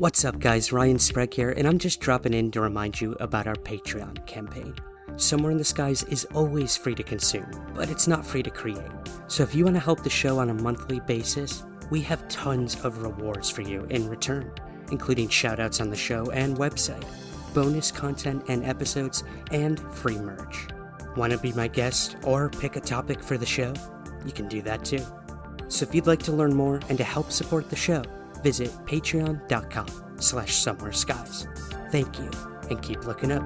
What's up guys, Ryan Sprague here, and I'm just dropping in to remind you about our Patreon campaign. Somewhere in the Skies is always free to consume, but it's not free to create. So if you want to help the show on a monthly basis, we have tons of rewards for you in return, including shoutouts on the show and website, bonus content and episodes, and free merch. Want to be my guest or pick a topic for the show? You can do that too. So if you'd like to learn more and to help support the show, visit patreon.com/somewhereskies. Thank you, and keep looking up.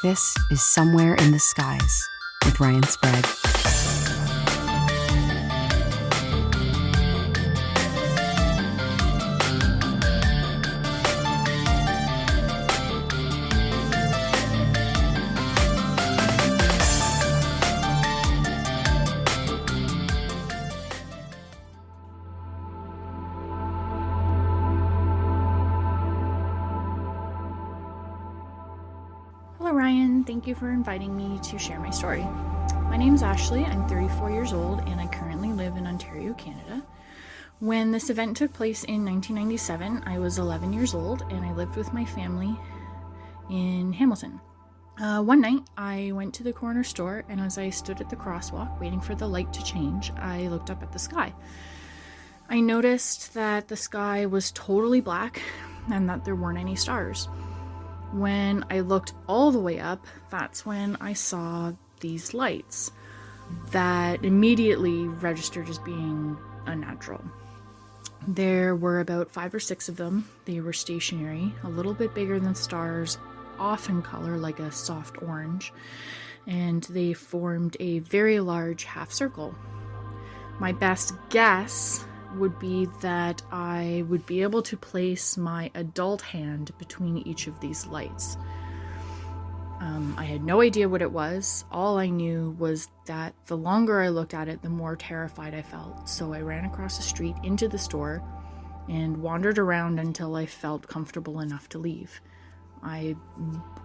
This is Somewhere in the Skies with Ryan Sprague. Hello Ryan, thank you for inviting me to share my story. My name's Ashley, I'm 34 years old and I currently live in Ontario, Canada. When this event took place in 1997, I was 11 years old and I lived with my family in Hamilton. One night I went to the corner store and as I stood at the crosswalk waiting for the light to change, I looked up at the sky. I noticed that the sky was totally black and that there weren't any stars. When I looked all the way up, that's when I saw these lights that immediately registered as being unnatural. There were about 5 or 6 of them. They were stationary, a little bit bigger than stars, off in color like a soft orange, and they formed a very large half circle. My best guess would be that I would be able to place my adult hand between each of these lights. I had no idea what it was. All I knew was that the longer I looked at it, the more terrified I felt. So I ran across the street into the store and wandered around until I felt comfortable enough to leave. I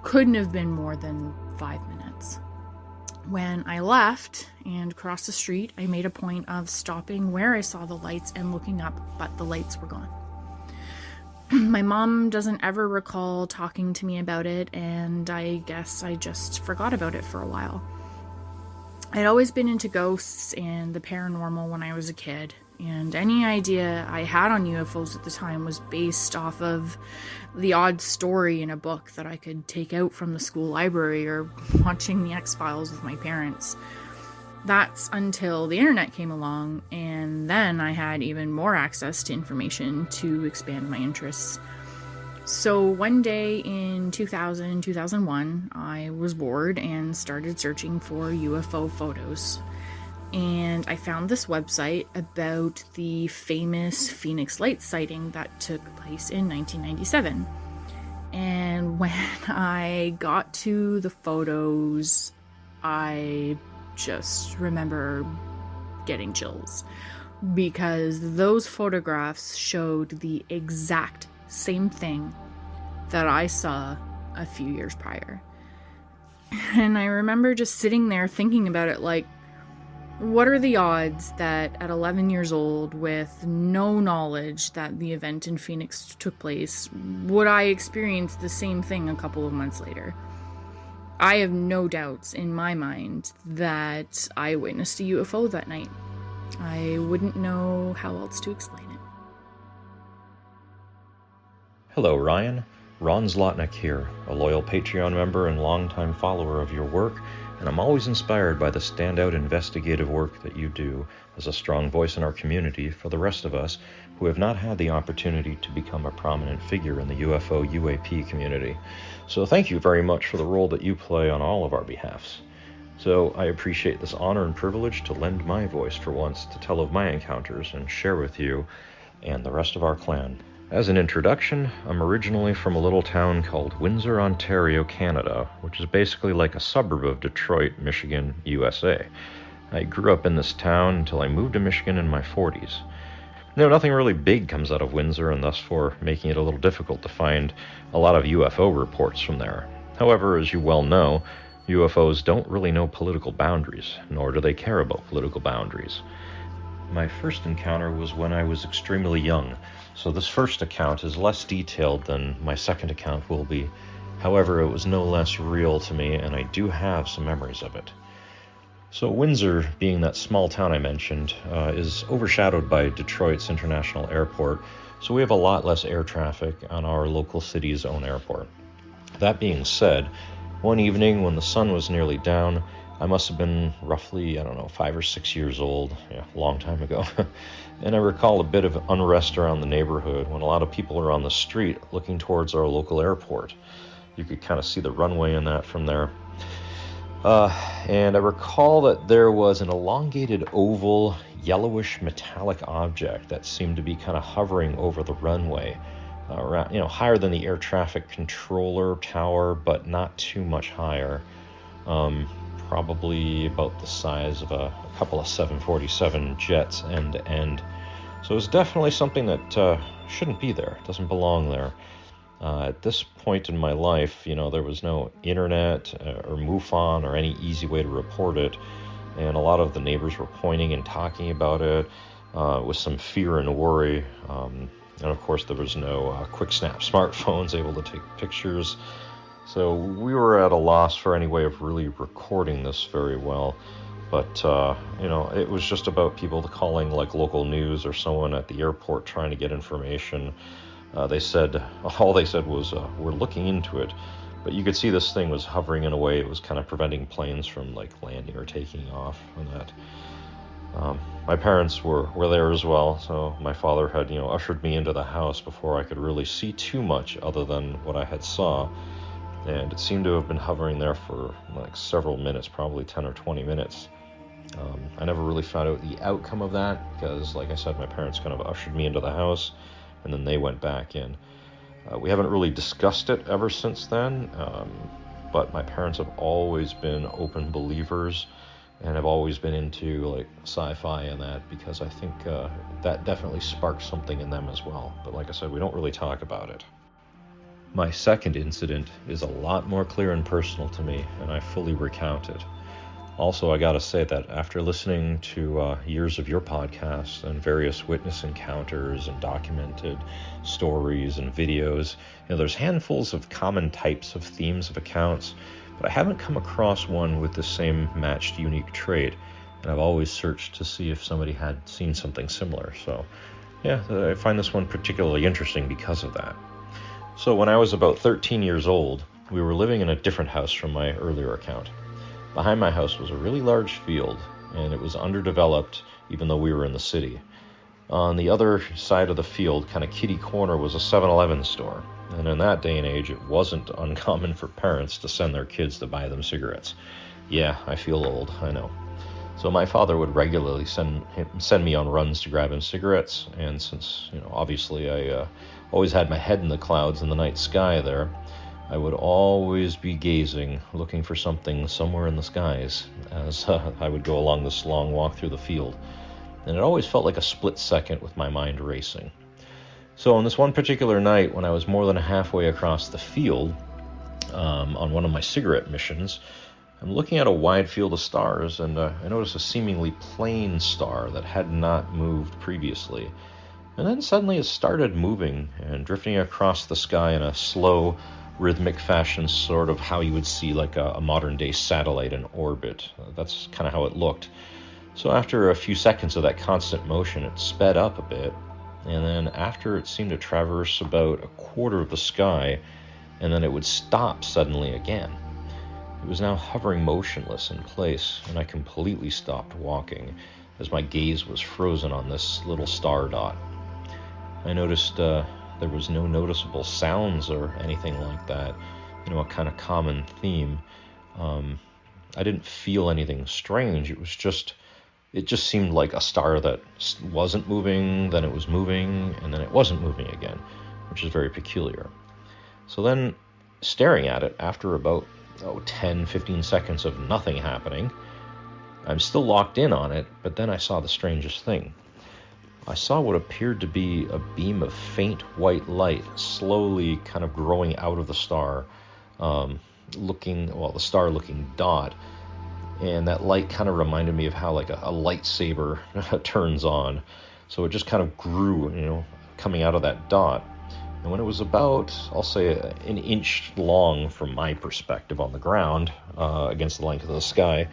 couldn't have been more than 5 minutes. When I left and crossed the street, I made a point of stopping where I saw the lights and looking up, but the lights were gone. My mom doesn't ever recall talking to me about it, and I guess I just forgot about it for a while. I'd always been into ghosts and the paranormal when I was a kid, and any idea I had on UFOs at the time was based off of the odd story in a book that I could take out from the school library or watching the X-Files with my parents. That's until the internet came along, and then I had even more access to information to expand my interests. So one day in 2001, I was bored and started searching for UFO photos. And I found this website about the famous Phoenix Lights sighting that took place in 1997. And when I got to the photos, I just remember getting chills because those photographs showed the exact same thing that I saw a few years prior. And I remember just sitting there thinking about it like, what are the odds that at 11 years old, with no knowledge that the event in Phoenix took place, would I experience the same thing a couple of months later? I have no doubts in my mind that I witnessed a UFO that night. I wouldn't know how else to explain it. Hello, Ryan. Ron Zlotnick here, a loyal Patreon member and longtime follower of your work, and I'm always inspired by the standout investigative work that you do as a strong voice in our community for the rest of us who have not had the opportunity to become a prominent figure in the UFO UAP community. So thank you very much for the role that you play on all of our behalfs. So I appreciate this honor and privilege to lend my voice for once to tell of my encounters and share with you and the rest of our clan. As an introduction, I'm originally from a little town called Windsor, Ontario, Canada, which is basically like a suburb of Detroit, Michigan, USA. I grew up in this town until I moved to Michigan in my 40s. No, nothing really big comes out of Windsor, and thus for making it a little difficult to find a lot of UFO reports from there. However, as you well know, UFOs don't really know political boundaries, nor do they care about political boundaries. My first encounter was when I was extremely young, so this first account is less detailed than my second account will be. However, it was no less real to me, and I do have some memories of it. So Windsor, being that small town I mentioned, is overshadowed by Detroit's International Airport, so we have a lot less air traffic on our local city's own airport. That being said, one evening when the sun was nearly down, I must have been roughly, 5 or 6 years old, a long time ago, and I recall a bit of unrest around the neighborhood when a lot of people were on the street looking towards our local airport. You could kind of see the runway and that from there. And I recall that there was an elongated oval, yellowish metallic object that seemed to be kind of hovering over the runway, around, higher than the air traffic controller tower, but not too much higher. Probably about the size of a couple of 747 jets end to end. So it was definitely something that shouldn't be there. It doesn't belong there. At this point in my life, there was no internet or MUFON or any easy way to report it, and a lot of the neighbors were pointing and talking about it with some fear and worry. And of course, there was no quick snap smartphones able to take pictures. So we were at a loss for any way of really recording this very well. But, it was just about people calling like local news or someone at the airport trying to get information. All they said was, we're looking into it. But you could see this thing was hovering in a way it was kind of preventing planes from like landing or taking off and that. My parents were there as well, so my father had, ushered me into the house before I could really see too much other than what I had saw. And it seemed to have been hovering there for like several minutes, probably 10 or 20 minutes. I never really found out the outcome of that because, like I said, my parents kind of ushered me into the house and then they went back in. We haven't really discussed it ever since then, but my parents have always been open believers and have always been into like sci-fi and that, because I think that definitely sparked something in them as well. But like I said, we don't really talk about it. My second incident is a lot more clear and personal to me, and I fully recount it. Also, I gotta say that after listening to years of your podcasts and various witness encounters and documented stories and videos, there's handfuls of common types of themes of accounts, but I haven't come across one with the same matched unique trait, and I've always searched to see if somebody had seen something similar. So, I find this one particularly interesting because of that. So when I was about 13 years old, we were living in a different house from my earlier account. Behind my house was a really large field, and it was underdeveloped even though we were in the city. On the other side of the field, kind of kitty corner, was a 7-Eleven store. And in that day and age, it wasn't uncommon for parents to send their kids to buy them cigarettes. Yeah, I feel old, I know. So my father would regularly send me on runs to grab him cigarettes, and since, obviously I always had my head in the clouds in the night sky there, I would always be gazing, looking for something somewhere in the skies as I would go along this long walk through the field. And it always felt like a split second with my mind racing. So on this one particular night, when I was more than halfway across the field, on one of my cigarette missions, I'm looking at a wide field of stars, and I noticed a seemingly plain star that had not moved previously. And then suddenly it started moving and drifting across the sky in a slow, rhythmic fashion, sort of how you would see like a modern-day satellite in orbit. That's kind of how it looked. So after a few seconds of that constant motion, it sped up a bit, and then after it seemed to traverse about a quarter of the sky, and then it would stop suddenly again. It was now hovering motionless in place, and I completely stopped walking as my gaze was frozen on this little star dot. I noticed there was no noticeable sounds or anything like that, a kind of common theme. I didn't feel anything strange. It just seemed like a star that wasn't moving, then it was moving, and then it wasn't moving again, which is very peculiar. So then, staring at it after about 10, 15 seconds of nothing happening, I'm still locked in on it, but then I saw the strangest thing. I saw what appeared to be a beam of faint white light slowly kind of growing out of the star, the star looking dot. And that light kind of reminded me of how like a lightsaber turns on. So it just kind of grew, coming out of that dot. And when it was about, I'll say, an inch long from my perspective on the ground, against the length of the sky,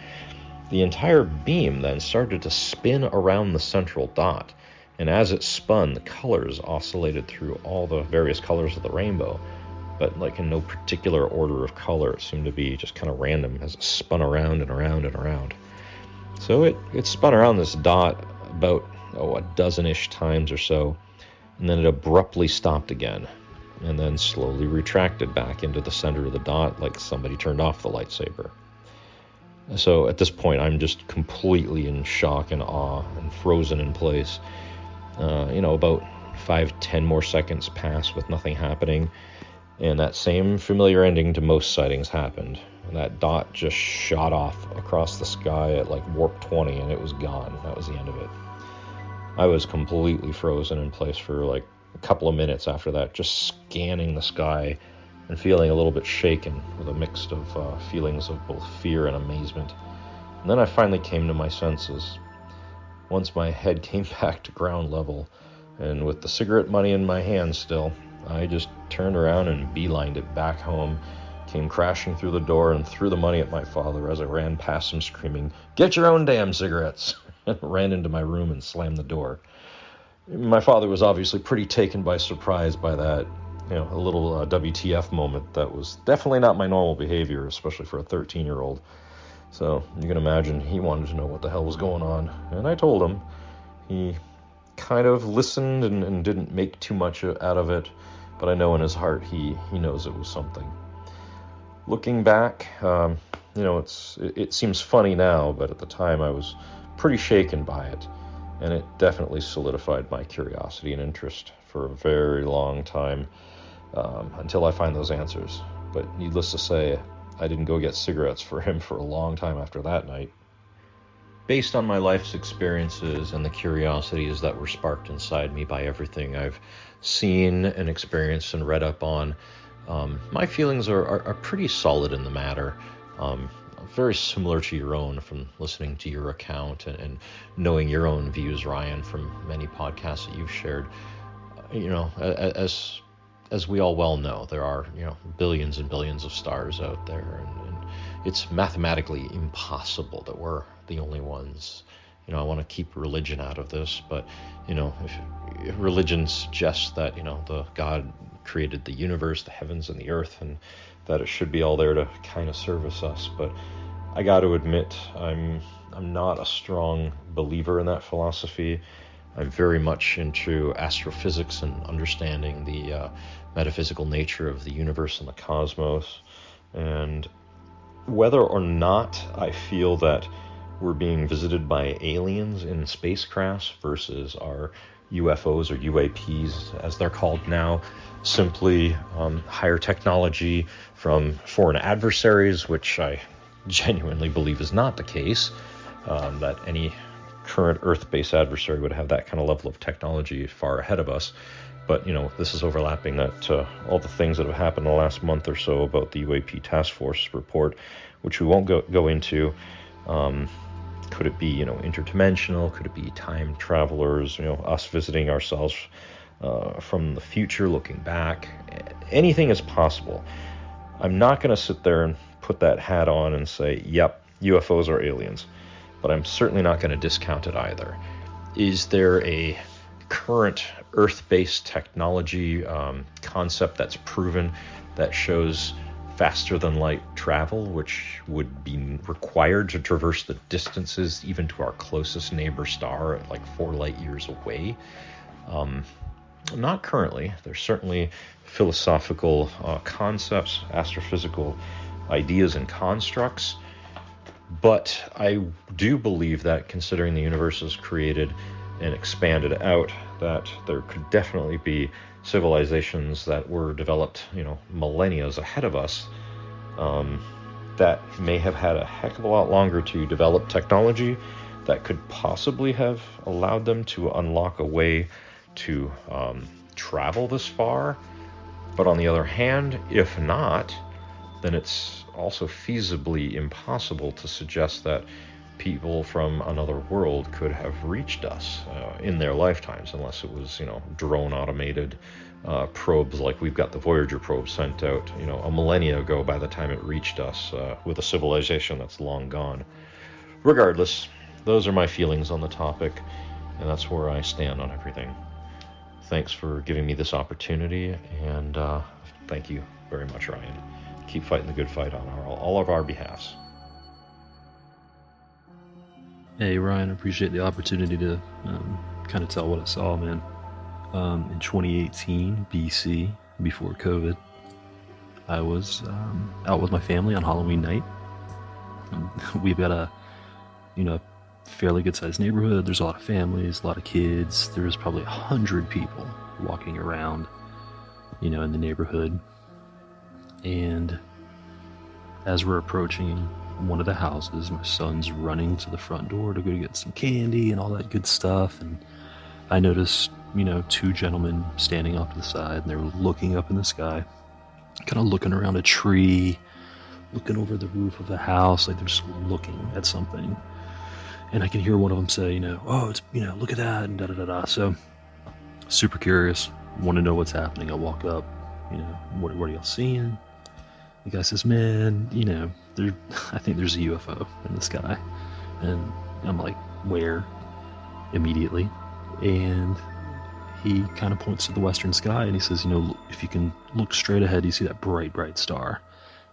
the entire beam then started to spin around the central dot. And as it spun, the colors oscillated through all the various colors of the rainbow, but like in no particular order of color. It seemed to be just kind of random as it spun around and around and around. So it spun around this dot about a dozen-ish times or so, and then it abruptly stopped again, and then slowly retracted back into the center of the dot like somebody turned off the lightsaber. So at this point, I'm just completely in shock and awe and frozen in place. About 5-10 more seconds passed with nothing happening, and that same familiar ending to most sightings happened. And that dot just shot off across the sky at like warp 20, and it was gone. That was the end of it. I was completely frozen in place for like a couple of minutes after that, just scanning the sky and feeling a little bit shaken with a mix of feelings of both fear and amazement. And then I finally came to my senses. Once my head came back to ground level, and with the cigarette money in my hand still, I just turned around and beelined it back home, came crashing through the door and threw the money at my father as I ran past him screaming, "Get your own damn cigarettes!" and ran into my room and slammed the door. My father was obviously pretty taken by surprise by that, a little WTF moment that was definitely not my normal behavior, especially for a 13-year-old. So you can imagine he wanted to know what the hell was going on, and I told him. He kind of listened and didn't make too much out of it, but I know in his heart he knows it was something. Looking back, it seems funny now, but at the time I was pretty shaken by it, and it definitely solidified my curiosity and interest for a very long time, until I find those answers. But needless to say, I didn't go get cigarettes for him for a long time after that night. Based on my life's experiences and the curiosities that were sparked inside me by everything I've seen and experienced and read up on, my feelings are pretty solid in the matter. Very similar to your own from listening to your account and knowing your own views, Ryan, from many podcasts that you've shared. As we all well know, there are, billions and billions of stars out there, and it's mathematically impossible that we're the only ones. I want to keep religion out of this, but, if religion suggests that, the God created the universe, the heavens and the earth, and that it should be all there to kind of service us. But I got to admit, I'm not a strong believer in that philosophy. I'm very much into astrophysics and understanding the metaphysical nature of the universe and the cosmos. And whether or not I feel that we're being visited by aliens in spacecrafts versus our UFOs or UAPs, as they're called now, simply higher technology from foreign adversaries, which I genuinely believe is not the case, that any current Earth-based adversary would have that kind of level of technology far ahead of us. But, this is overlapping that all the things that have happened in the last month or so about the UAP Task Force report, which we won't go into. Could it be, interdimensional? Could it be time travelers? Us visiting ourselves from the future, looking back? Anything is possible. I'm not going to sit there and put that hat on and say, yep, UFOs are aliens. But I'm certainly not going to discount it either. Is there a current Earth-based technology concept that's proven that shows faster than light travel, which would be required to traverse the distances even to our closest neighbor star at like 4 light years away? Not currently. There's certainly philosophical concepts, astrophysical ideas and constructs, but I do believe that considering the universe is created and expanded out, that there could definitely be civilizations that were developed, millennia ahead of us, that may have had a heck of a lot longer to develop technology that could possibly have allowed them to unlock a way to travel this far. But on the other hand, if not, then it's also feasibly impossible to suggest that people from another world could have reached us in their lifetimes, unless it was, drone automated probes like we've got the Voyager probe sent out, a millennia ago by the time it reached us with a civilization that's long gone. Regardless, those are my feelings on the topic, and that's where I stand on everything. Thanks for giving me this opportunity, and thank you very much, Ryan. Keep fighting the good fight on all of our behalfs. Hey Ryan, I appreciate the opportunity to kind of tell what I saw, man. In 2018 BC, before COVID, I was out with my family on Halloween night. We've got a fairly good sized neighborhood. There's a lot of families, a lot of kids. There's probably 100 people walking around, in the neighborhood. And as we're approaching one of the houses, my son's running to the front door to go get some candy and all that good stuff, and I noticed two gentlemen standing off to the side, and they were looking up in the sky, kind of looking around a tree, looking over the roof of the house, like they're just looking at something. And I can hear one of them say, oh, it's, look at that, and da-da-da-da. So, super curious, want to know what's happening. I walk up, what are y'all seeing? The guy says, man, I think there's a UFO in the sky. And I'm like, where? Immediately. And he kind of points to the western sky, and he says, if you can look straight ahead, you see that bright, bright star.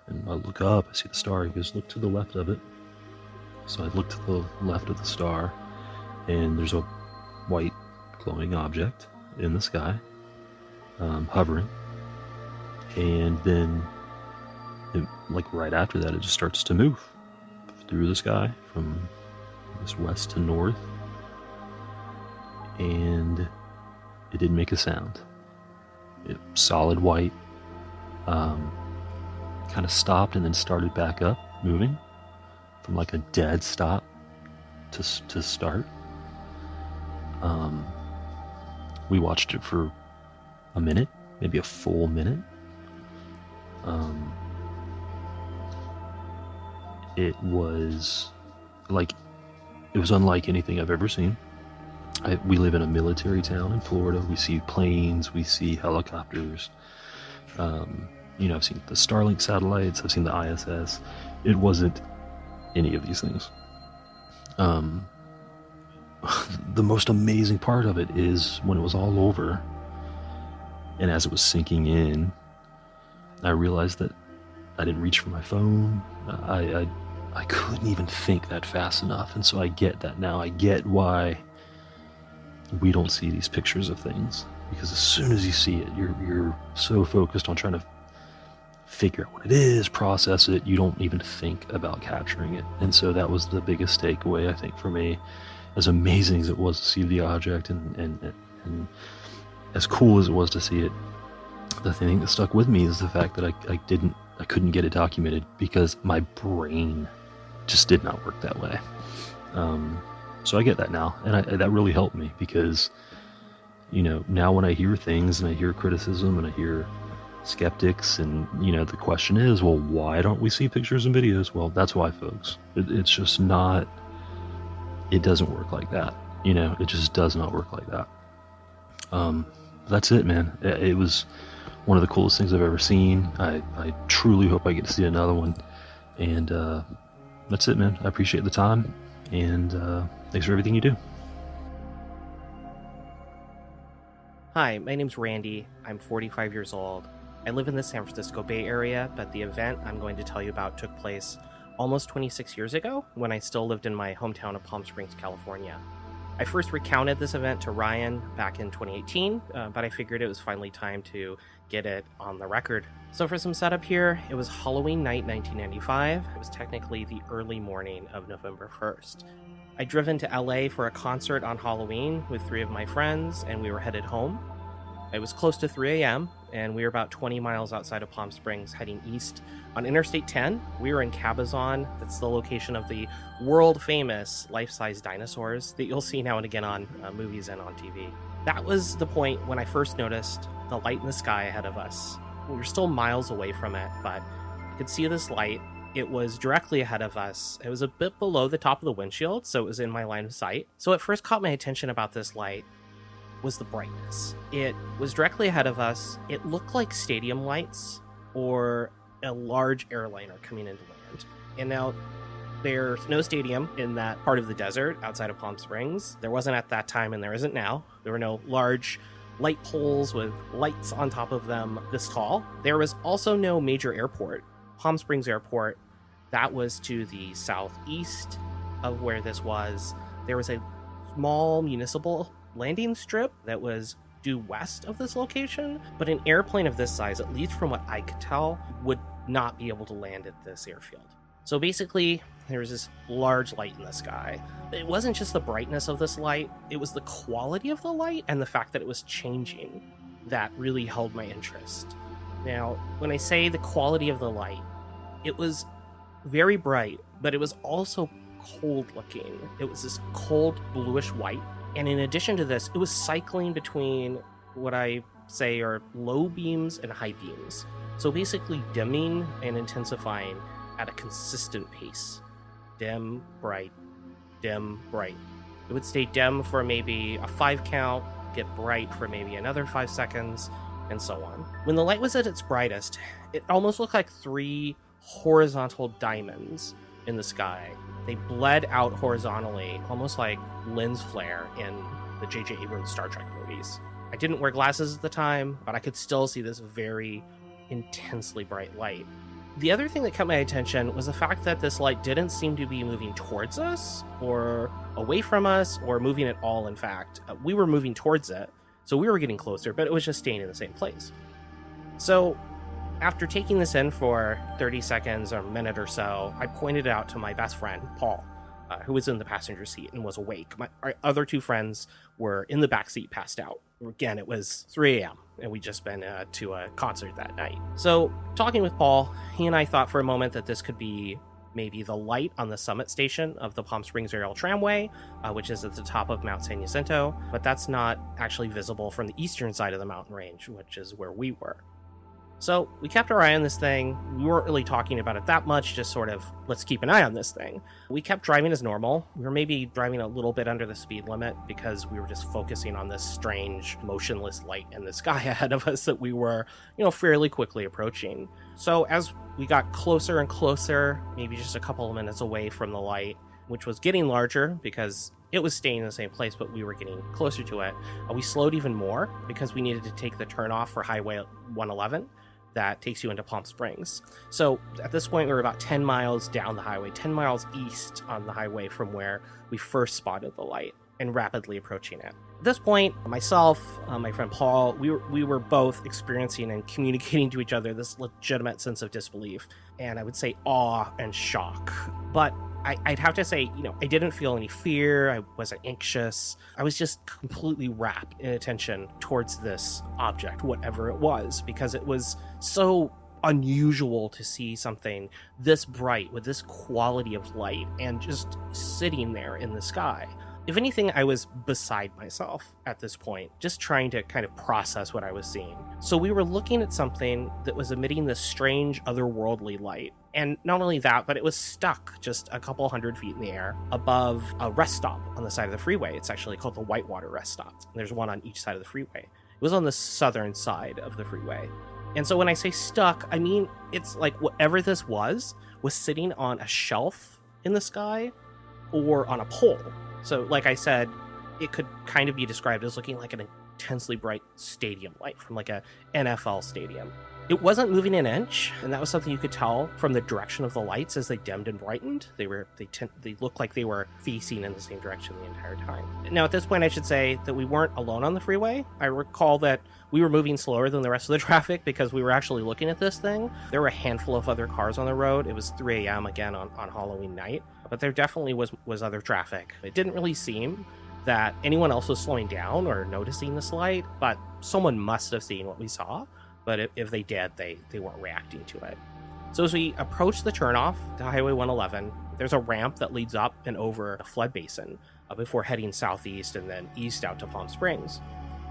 And I look up, I see the star. He goes, look to the left of it. So I look to the left of the star, and there's a white glowing object in the sky, hovering. And then, right after that, it just starts to move through the sky from west to north. And it didn't make a sound. Solid white, kind of stopped and then started back up, moving from a dead stop to start. We watched it for a minute, maybe a full minute. It was unlike anything I've ever seen. We live in a military town in Florida. We see planes, we see helicopters. I've seen the Starlink satellites, I've seen the ISS. It wasn't any of these things. The most amazing part of it is when it was all over, and as it was sinking in, I realized that I didn't reach for my phone. I couldn't even think that fast enough, and so I get that now. I get why we don't see these pictures of things, because as soon as you see it, you're so focused on trying to figure out what it is, process it, you don't even think about capturing it. And so that was the biggest takeaway, I think, for me. As amazing as it was to see the object and as cool as it was to see it, the thing that stuck with me is the fact that I couldn't get it documented because my brain just did not work that way. So I get that now, and that really helped me, because now when I hear things and I hear criticism and I hear skeptics, and the question is, well, why don't we see pictures and videos? Well, that's why, folks. It's just not, it doesn't work like that. It just does not work like that. That's it, man. It was one of the coolest things I've ever seen. I truly hope I get to see another one. And that's it, man. I appreciate the time, and thanks for everything you do. Hi, my name's Randy. I'm 45 years old. I live in the San Francisco Bay Area, but the event I'm going to tell you about took place almost 26 years ago, when I still lived in my hometown of Palm Springs, California. I first recounted this event to Ryan back in 2018, but I figured it was finally time to get it on the record. So for some setup here, it was Halloween night 1995. It was technically the early morning of November 1st. I'd driven to LA for a concert on Halloween with 3 of my friends, and we were headed home. It was close to 3 a.m., and we were about 20 miles outside of Palm Springs, heading east on Interstate 10. We were in Cabazon. That's the location of the world-famous life-size dinosaurs that you'll see now and again on movies and on TV. That was the point when I first noticed the light in the sky ahead of us. We were still miles away from it, but I could see this light. It was directly ahead of us. It was a bit below the top of the windshield, so it was in my line of sight. So what first caught my attention about this light was the brightness. It was directly ahead of us. It looked like stadium lights or a large airliner coming into land. And now there's no stadium in that part of the desert outside of Palm Springs. There wasn't at that time, and there isn't now. There were no large light poles with lights on top of them this tall. There was also no major airport. Palm Springs Airport, that was to the southeast of where this was. There was a small municipal landing strip that was due west of this location, but an airplane of this size, at least from what I could tell, would not be able to land at this airfield. So basically, there was this large light in the sky. It wasn't just the brightness of this light, it was the quality of the light and the fact that it was changing that really held my interest. Now, when I say the quality of the light, it was very bright, but it was also cold looking. It was this cold bluish white. And in addition to this, it was cycling between what I say are low beams and high beams. So basically dimming and intensifying at a consistent pace. Dim, bright, dim, bright. It would stay dim for maybe a 5 count, get bright for maybe another 5 seconds, and so on. When the light was at its brightest, it almost looked like 3 horizontal diamonds in the sky. They bled out horizontally, almost like lens flare in the J.J. Abrams Star Trek movies. I didn't wear glasses at the time, but I could still see this very intensely bright light. The other thing that caught my attention was the fact that this light didn't seem to be moving towards us, or away from us, or moving at all, in fact. We were moving towards it, so we were getting closer, but it was just staying in the same place. So, after taking this in for 30 seconds or a minute or so, I pointed it out to my best friend, Paul, who was in the passenger seat and was awake. Our other 2 friends were in the back seat, passed out. Again, it was 3 a.m., and we'd just been to a concert that night. So, talking with Paul, he and I thought for a moment that this could be maybe the light on the summit station of the Palm Springs Aerial Tramway, which is at the top of Mount San Jacinto, but that's not actually visible from the eastern side of the mountain range, which is where we were. So we kept our eye on this thing. We weren't really talking about it that much, just sort of, let's keep an eye on this thing. We kept driving as normal. We were maybe driving a little bit under the speed limit because we were just focusing on this strange, motionless light in the sky ahead of us that we were, fairly quickly approaching. So as we got closer and closer, maybe just a couple of minutes away from the light, which was getting larger because it was staying in the same place, but we were getting closer to it, we slowed even more because we needed to take the turnoff for Highway 111. That takes you into Palm Springs. So at this point, we were about 10 miles down the highway, 10 miles east on the highway from where we first spotted the light and rapidly approaching it. At this point, myself, my friend Paul, we were both experiencing and communicating to each other this legitimate sense of disbelief, and I would say awe and shock. But I'd have to say, I didn't feel any fear. I wasn't anxious. I was just completely rapt in attention towards this object, whatever it was, because it was so unusual to see something this bright with this quality of light and just sitting there in the sky. If anything, I was beside myself at this point, just trying to kind of process what I was seeing. So we were looking at something that was emitting this strange otherworldly light. And not only that, but it was stuck just a couple hundred feet in the air above a rest stop on the side of the freeway. It's actually called the Whitewater Rest Stop. There's one on each side of the freeway. It was on the southern side of the freeway. And so when I say stuck, I mean, it's like whatever this was sitting on a shelf in the sky or on a pole. So like I said, it could kind of be described as looking like an intensely bright stadium light from like a NFL stadium. It wasn't moving an inch, and that was something you could tell from the direction of the lights as they dimmed and brightened. They looked like they were facing in the same direction the entire time. Now, at this point, I should say that we weren't alone on the freeway. I recall that we were moving slower than the rest of the traffic because we were actually looking at this thing. There were a handful of other cars on the road. It was 3 a.m. again on Halloween night, but there definitely was other traffic. It didn't really seem that anyone else was slowing down or noticing this light, but someone must have seen what we saw. But if they did, they weren't reacting to it. So as we approach the turnoff to Highway 111, there's a ramp that leads up and over a flood basin before heading southeast and then east out to Palm Springs.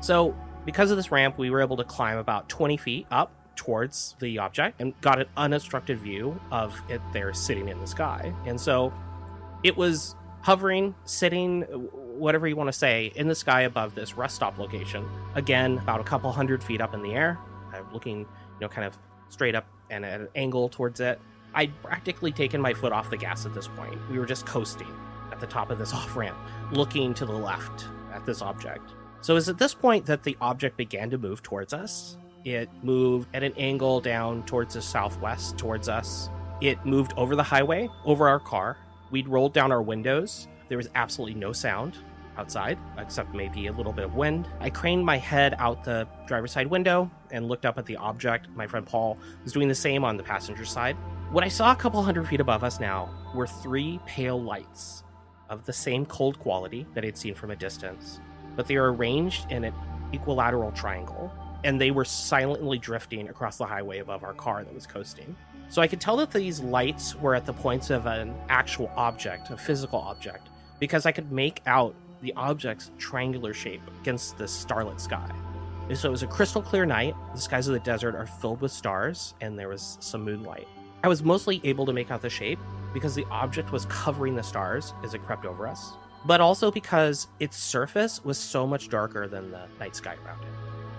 So because of this ramp, we were able to climb about 20 feet up towards the object and got an unobstructed view of it there sitting in the sky. And so it was hovering, sitting, whatever you want to say, in the sky above this rest stop location. Again, about a couple hundred feet up in the air, looking, kind of straight up and at an angle towards it. I'd practically taken my foot off the gas at this point. We were just coasting at the top of this off-ramp, looking to the left at this object. So it was at this point that the object began to move towards us. It moved at an angle down towards the southwest towards us. It moved over the highway, over our car. We'd rolled down our windows. There was absolutely no sound outside, except maybe a little bit of wind. I craned my head out the driver's side window and looked up at the object. My friend Paul was doing the same on the passenger side. What I saw a couple hundred feet above us now were 3 pale lights of the same cold quality that I'd seen from a distance, but they were arranged in an equilateral triangle, and they were silently drifting across the highway above our car that was coasting. So I could tell that these lights were at the points of an actual object, a physical object, because I could make out the object's triangular shape against the starlit sky. So it was a crystal clear night. The skies of the desert are filled with stars, and there was some moonlight. I was mostly able to make out the shape because the object was covering the stars as it crept over us, but also because its surface was so much darker than the night sky around it.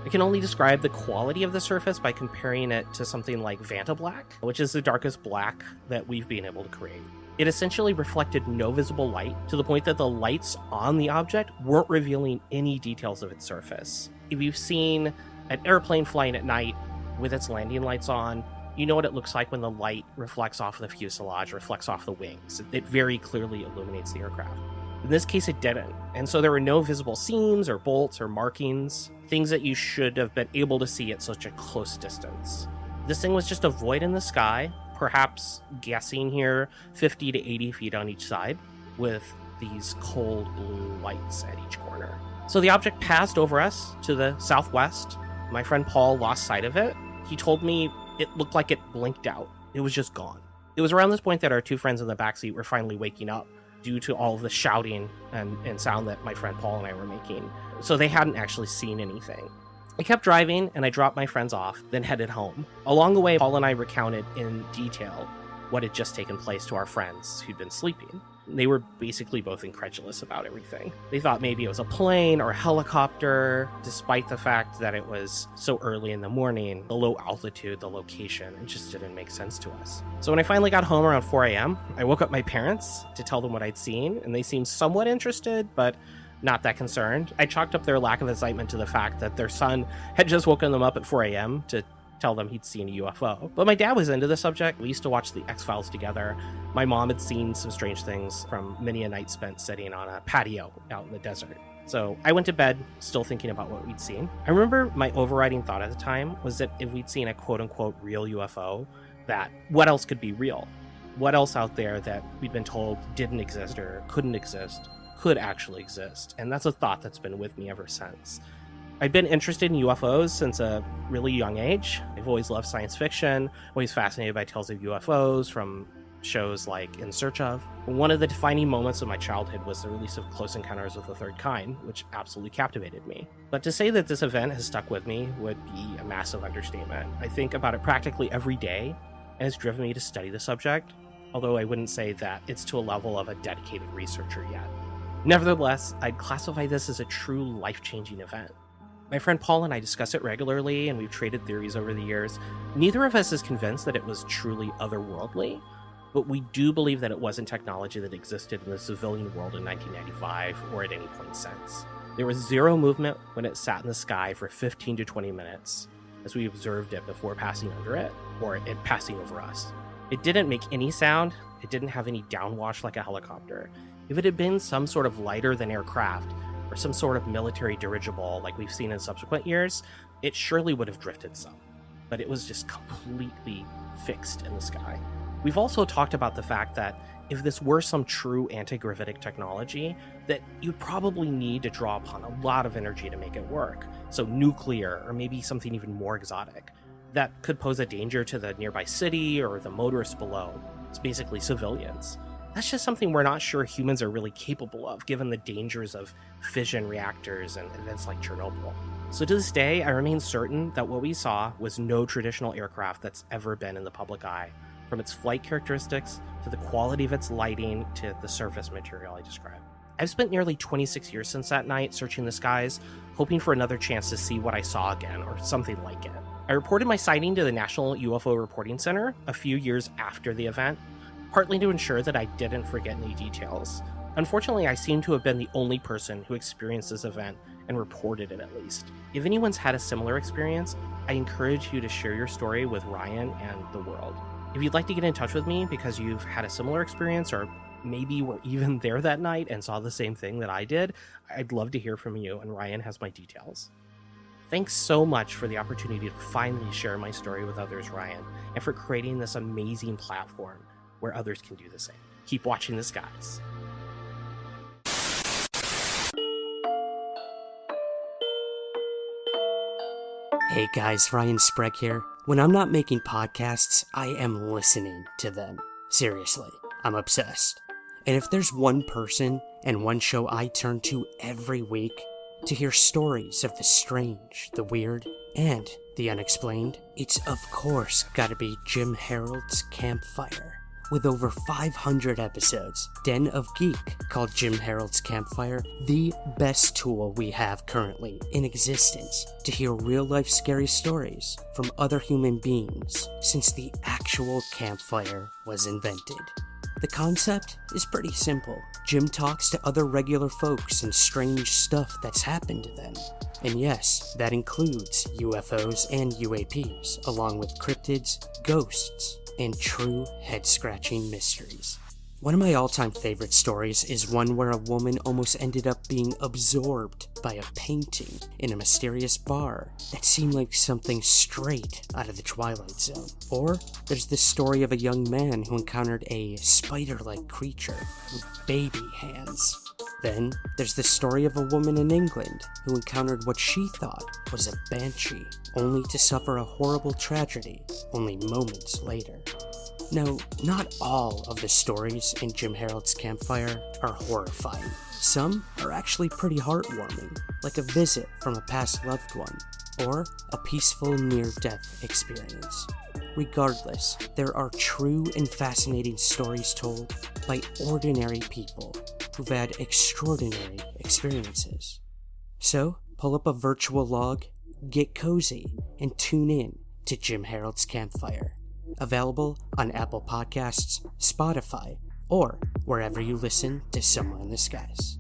I can only describe the quality of the surface by comparing it to something like Vanta Black, which is the darkest black that we've been able to create. It essentially reflected no visible light, to the point that the lights on the object weren't revealing any details of its surface. If you've seen an airplane flying at night with its landing lights on, you know what it looks like when the light reflects off the fuselage, reflects off the wings. It very clearly illuminates the aircraft. In this case, it didn't. And so there were no visible seams or bolts or markings, things that you should have been able to see at such a close distance. This thing was just a void in the sky, perhaps guessing here 50 to 80 feet on each side, with these cold blue lights at each corner. So the object passed over us to the southwest. My friend Paul lost sight of it. He told me it looked like it blinked out. It was just gone. It was around this point that our 2 friends in the backseat were finally waking up due to all of the shouting and sound that my friend Paul and I were making. So they hadn't actually seen anything. I kept driving, and I dropped my friends off, then headed home. Along the way, Paul and I recounted in detail what had just taken place to our friends who'd been sleeping. They were basically both incredulous about everything. They thought maybe it was a plane or a helicopter, despite the fact that it was so early in the morning, the low altitude, the location, it just didn't make sense to us. So when I finally got home around 4 a.m., I woke up my parents to tell them what I'd seen, and they seemed somewhat interested, but not that concerned. I chalked up their lack of excitement to the fact that their son had just woken them up at 4 a.m. to tell them he'd seen a UFO. But my dad was into the subject. We used to watch the X-Files together. My mom had seen some strange things from many a night spent sitting on a patio out in the desert. So I went to bed still thinking about what we'd seen. I remember my overriding thought at the time was that if we'd seen a quote-unquote real UFO, that what else could be real? What else out there that we'd been told didn't exist or couldn't exist could actually exist? And that's a thought that's been with me ever since. I've been interested in UFOs since a really young age. I've always loved science fiction, always fascinated by tales of UFOs from shows like In Search Of. One of the defining moments of my childhood was the release of Close Encounters of the Third Kind, which absolutely captivated me. But to say that this event has stuck with me would be a massive understatement. I think about it practically every day, and it's driven me to study the subject, although I wouldn't say that it's to a level of a dedicated researcher yet. Nevertheless, I'd classify this as a true life-changing event. My friend Paul and I discuss it regularly, and we've traded theories over the years. Neither of us is convinced that it was truly otherworldly, but we do believe that it wasn't technology that existed in the civilian world in 1995 or at any point since. There was zero movement when it sat in the sky for 15 to 20 minutes as we observed it before passing under it, or it passing over us. It didn't make any sound. It didn't have any downwash like a helicopter. If it had been some sort of lighter than aircraft, or some sort of military dirigible like we've seen in subsequent years, it surely would have drifted some. But it was just completely fixed in the sky. We've also talked about the fact that if this were some true anti-gravitic technology, that you'd probably need to draw upon a lot of energy to make it work. So nuclear, or maybe something even more exotic. That could pose a danger to the nearby city or the motorists below. It's basically civilians. That's just something we're not sure humans are really capable of, given the dangers of fission reactors and events like Chernobyl. So to this day, I remain certain that what we saw was no traditional aircraft that's ever been in the public eye, from its flight characteristics to the quality of its lighting to the surface material I described. I've spent nearly 26 years since that night searching the skies, hoping for another chance to see what I saw again, or something like it. I reported my sighting to the National UFO Reporting Center a few years after the event, partly to ensure that I didn't forget any details. Unfortunately, I seem to have been the only person who experienced this event and reported it at least. If anyone's had a similar experience, I encourage you to share your story with Ryan and the world. If you'd like to get in touch with me because you've had a similar experience, or maybe you were even there that night and saw the same thing that I did, I'd love to hear from you, and Ryan has my details. Thanks so much for the opportunity to finally share my story with others, Ryan, and for creating this amazing platform where others can do the same. Keep watching the skies. Hey guys, Ryan Sprague here. When I'm not making podcasts, I am listening to them. Seriously, I'm obsessed. And if there's one person and one show I turn to every week to hear stories of the strange, the weird, and the unexplained, it's of course gotta be Jim Harold's Campfire. With over 500 episodes, Den of Geek called Jim Harold's Campfire the best tool we have currently in existence to hear real-life scary stories from other human beings since the actual campfire was invented. The concept is pretty simple. Jim talks to other regular folks and strange stuff that's happened to them. And yes, that includes UFOs and UAPs, along with cryptids, ghosts, and true head-scratching mysteries. One of my all-time favorite stories is one where a woman almost ended up being absorbed by a painting in a mysterious bar that seemed like something straight out of the Twilight Zone. Or there's the story of a young man who encountered a spider-like creature with baby hands. Then there's the story of a woman in England who encountered what she thought was a banshee, only to suffer a horrible tragedy only moments later. Now, not all of the stories in Jim Harold's Campfire are horrifying. Some are actually pretty heartwarming, like a visit from a past loved one, or a peaceful near-death experience. Regardless, there are true and fascinating stories told by ordinary people who've had extraordinary experiences. So, pull up a virtual log, get cozy, and tune in to Jim Harold's Campfire. Available on Apple Podcasts, Spotify, or wherever you listen to Somewhere in the Skies.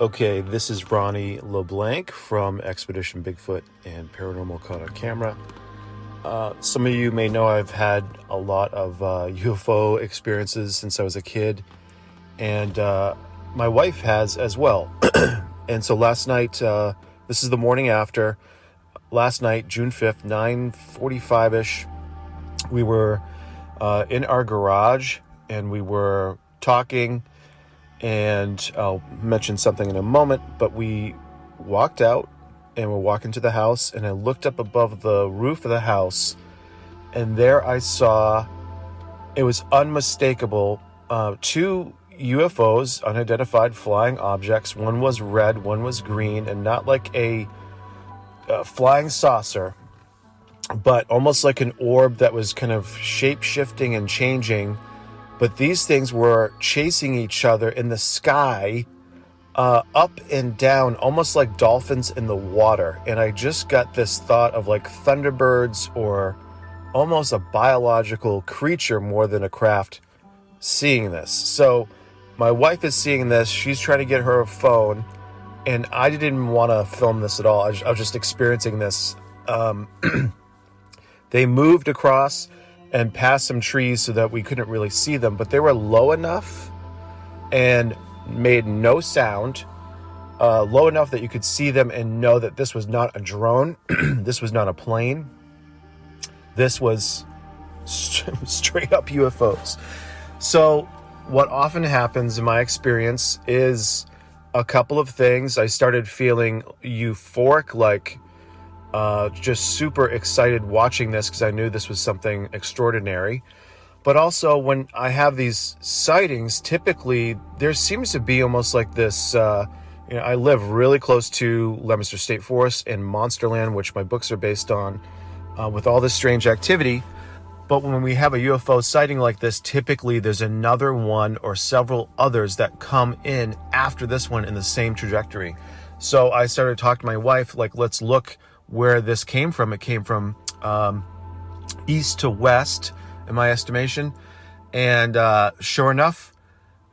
Okay, this is Ronnie LeBlanc from Expedition Bigfoot and Paranormal Caught on Camera. Some of you may know I've had a lot of UFO experiences since I was a kid, and my wife has as well. And so last night, this is the morning after, last night, June 5th, 9:45-ish, we were in our garage and we were talking, and I'll mention something in a moment, but we walked out and we're walking to the house, and I looked up above the roof of the house, and there I saw, it was unmistakable, two UFOs, unidentified flying objects. One was red, one was green, and not like a flying saucer, but almost like an orb that was kind of shape-shifting and changing. But these things were chasing each other in the sky, up and down, almost like dolphins in the water. And I just got this thought of like thunderbirds, or almost a biological creature more than a craft seeing this. So my wife is seeing this. She's trying to get her phone, and I didn't even want to film this at all. I was just experiencing this. They moved across and past some trees so that we couldn't really see them, but they were low enough and made no sound, low enough that you could see them and know that this was not a drone. This was not a plane. This was straight up UFOs. So what often happens in my experience is a couple of things. I started feeling euphoric, like just super excited watching this because I knew this was something extraordinary. But also when I have these sightings, typically there seems to be almost like this, I live really close to Leominster State Forest and Monsterland, which my books are based on, with all this strange activity. But when we have a UFO sighting like this, typically there's another one or several others that come in after this one in the same trajectory. So I started talking to my wife, like, let's look where this came from. It came from east to west, in my estimation. And sure enough,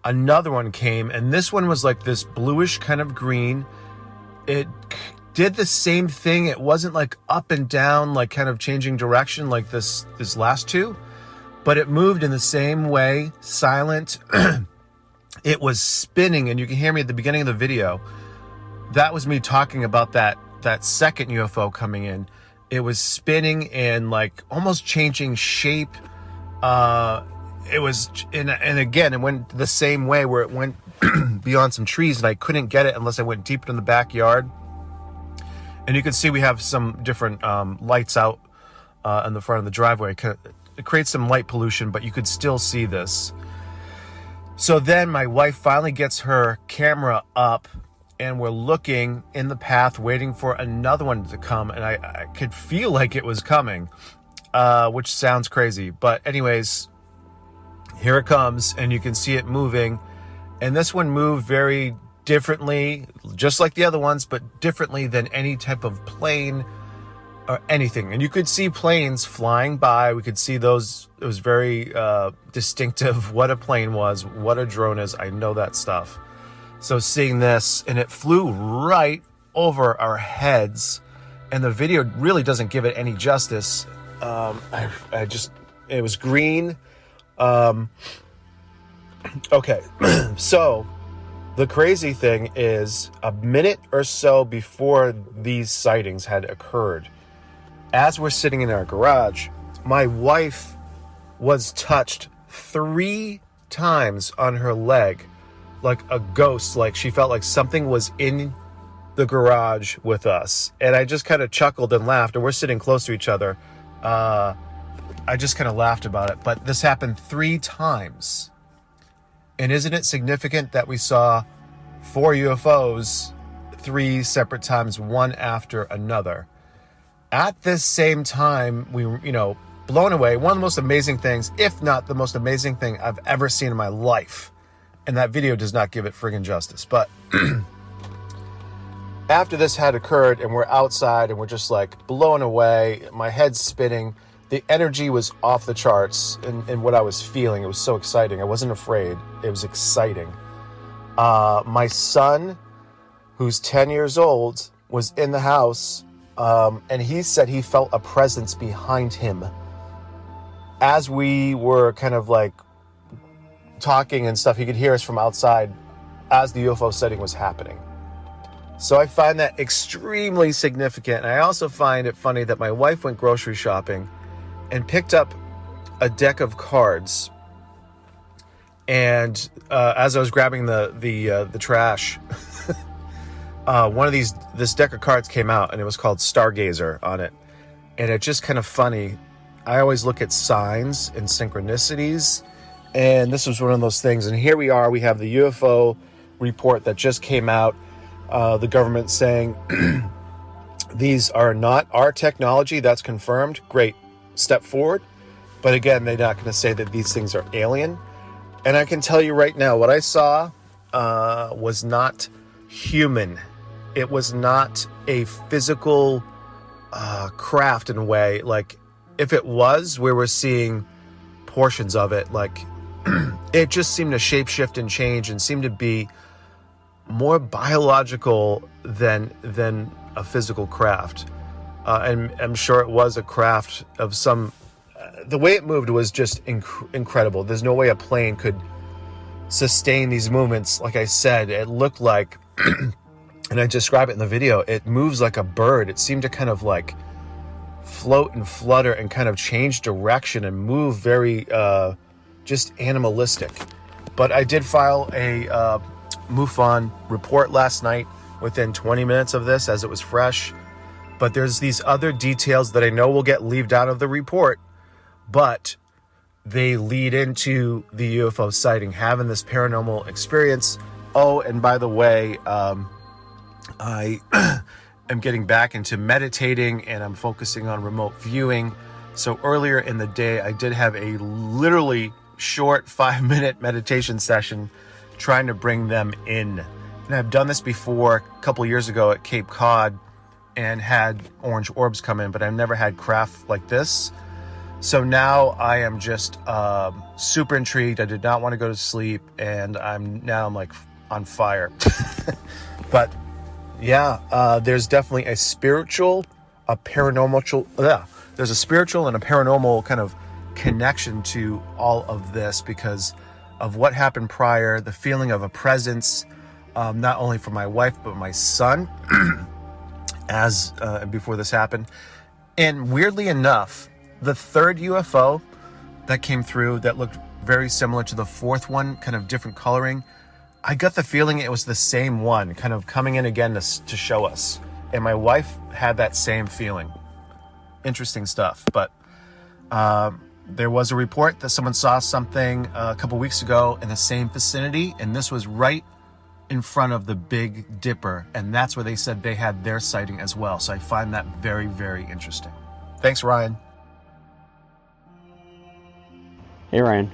another one came. And this one was like this bluish kind of green. It did the same thing. It wasn't like up and down, like kind of changing direction like this last two, but it moved in the same way, silent. It was spinning, and you can hear me at the beginning of the video. That was me talking about that second UFO coming in. It was spinning and like almost changing shape. It was, and again, it went the same way where it went beyond some trees, and I couldn't get it unless I went deep in the backyard. And you can see we have some different lights out in the front of the driveway. It creates some light pollution, but you could still see this. So then my wife finally gets her camera up, and we're looking in the path, waiting for another one to come. And I could feel like it was coming, which sounds crazy. But anyways, here it comes, and you can see it moving. And this one moved very differently, just like the other ones, but differently than any type of plane or anything. And you could see planes flying by. We could see those. It was very distinctive what a plane was, what a drone is. I know that stuff. So seeing this, and it flew right over our heads, and the video really doesn't give it any justice. It was green. Okay, so the crazy thing is, a minute or so before these sightings had occurred, as we're sitting in our garage, my wife was touched 3 times on her leg, like a ghost. Like she felt like something was in the garage with us. And I just kind of chuckled and laughed, and we're sitting close to each other. I just kind of laughed about it. But this happened 3 times. And isn't it significant that we saw 4 UFOs 3 separate times, one after another? At this same time, we were, blown away. One of the most amazing things, if not the most amazing thing I've ever seen in my life. And that video does not give it friggin' justice. But after this had occurred, and we're outside, and we're just like blown away, my head's spinning. The energy was off the charts in what I was feeling. It was so exciting. I wasn't afraid. It was exciting. My son, who's 10 years old, was in the house, and he said he felt a presence behind him as we were kind of like talking and stuff. He could hear us from outside as the UFO sighting was happening. So I find that extremely significant. And I also find it funny that my wife went grocery shopping and picked up a deck of cards. And as I was grabbing the trash, this deck of cards came out, and it was called Stargazer on it. And it's just kind of funny. I always look at signs and synchronicities, and this was one of those things. And here we are. We have the UFO report that just came out. The government saying these are not our technology. That's confirmed. Great step forward. But again, they're not going to say that these things are alien. And I can tell you right now, what I saw was not human. It was not a physical craft in a way. Like, if it was, we were seeing portions of it. Like, it just seemed to shapeshift and change, and seemed to be more biological than a physical craft. And I'm sure it was a craft of some... the way it moved was just incredible. There's no way a plane could sustain these movements. Like I said, it looked like, and I describe it in the video, it moves like a bird. It seemed to kind of like float and flutter and kind of change direction and move very just animalistic. But I did file a MUFON report last night within 20 minutes of this, as it was fresh. But there's these other details that I know will get leaved out of the report. But they lead into the UFO sighting, having this paranormal experience. Oh, and by the way, I am getting back into meditating, and I'm focusing on remote viewing. So earlier in the day, I did have a literally short 5-minute meditation session trying to bring them in. And I've done this before a couple years ago at Cape Cod and had orange orbs come in, but I've never had craft like this. So now I am just super intrigued. I did not want to go to sleep, and I'm like on fire. But yeah, there's definitely a spiritual, a paranormal, there's a spiritual and a paranormal kind of connection to all of this because of what happened prior, the feeling of a presence, not only for my wife, but my son, as before this happened. And weirdly enough, the third UFO that came through that looked very similar to the fourth one, kind of different coloring, I got the feeling it was the same one, kind of coming in again to show us. And my wife had that same feeling. Interesting stuff. But there was a report that someone saw something a couple weeks ago in the same vicinity, and this was right in front of the Big Dipper, and that's where they said they had their sighting as well. So I find that very, very interesting. Thanks, Ryan. Hey Ryan,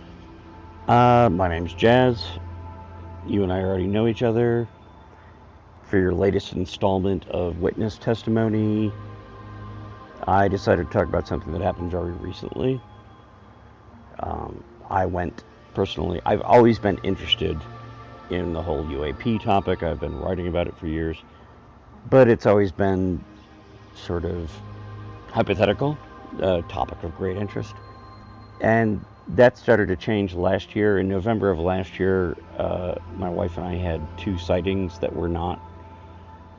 my name's Jazz. You and I already know each other. For your latest installment of witness testimony, I decided to talk about something that happened very recently. I've always been interested in the whole UAP topic. I've been writing about it for years, but it's always been sort of hypothetical, a topic of great interest. And that started to change last year. In November of last year, my wife and I had 2 sightings that were not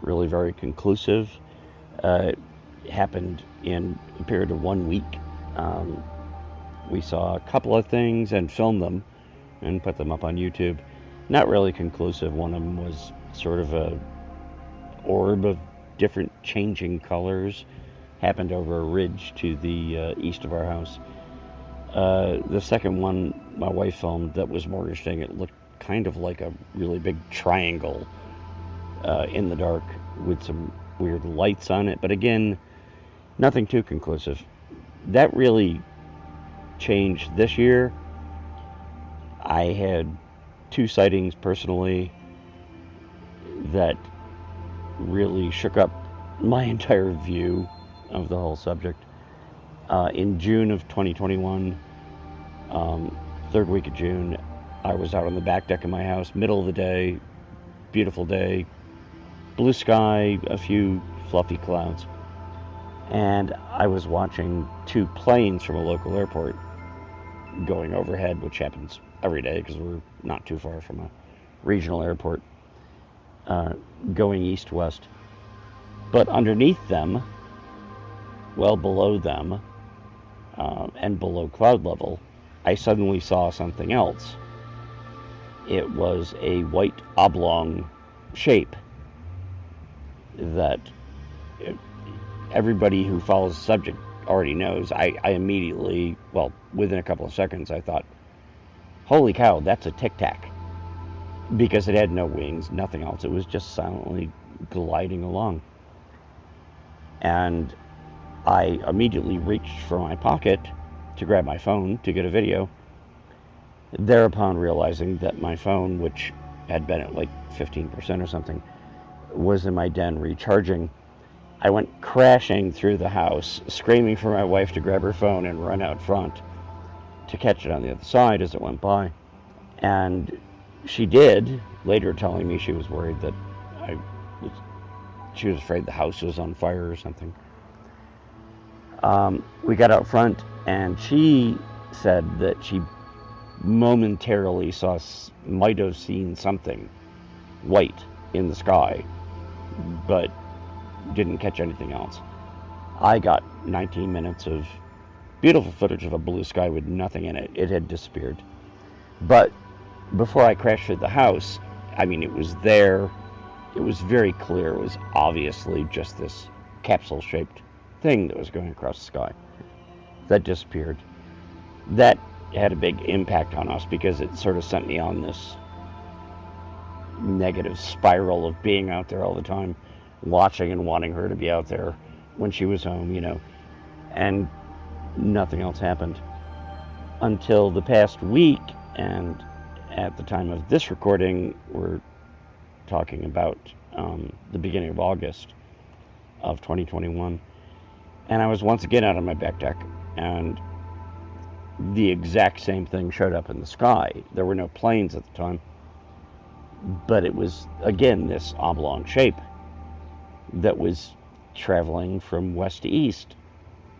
really very conclusive. It happened in a period of 1 week. We saw a couple of things and filmed them and put them up on YouTube. Not really conclusive. One of them was sort of a orb of different changing colors. Happened over a ridge to the east of our house. The second one my wife filmed that was more interesting. It looked kind of like a really big triangle in the dark with some weird lights on it. But again, nothing too conclusive. That really changed this year. I had 2 sightings personally that really shook up my entire view of the whole subject. In June of 2021, third week of June, I was out on the back deck of my house, middle of the day, beautiful day, blue sky, a few fluffy clouds, and I was watching 2 planes from a local airport going overhead, which happens every day because we're not too far from a regional airport, going east-west. But underneath them, well below them, and below cloud level, I suddenly saw something else. It was a white oblong shape that everybody who follows the subject already knows. I immediately, well, within a couple of seconds, I thought, holy cow, that's a Tic Tac. Because it had no wings, nothing else. It was just silently gliding along. And I immediately reached for my pocket to grab my phone to get a video, thereupon realizing that my phone, which had been at like 15% or something, was in my den recharging. I went crashing through the house, screaming for my wife to grab her phone and run out front to catch it on the other side as it went by. And she did, later telling me she was worried that she was afraid the house was on fire or something. We got out front, and she said that she momentarily might have seen something white in the sky, but didn't catch anything else. I got 19 minutes of beautiful footage of a blue sky with nothing in it. It had disappeared. But before I crashed through the house, I mean, it was there. It was very clear. It was obviously just this capsule-shaped thing that was going across the sky that disappeared. That had a big impact on us because it sort of sent me on this negative spiral of being out there all the time, watching and wanting her to be out there when she was home, and nothing else happened until the past week. And at the time of this recording, we're talking about the beginning of August of 2021, and I was once again out on my back deck, and the exact same thing showed up in the sky. There were no planes at the time, but it was again this oblong shape that was traveling from west to east,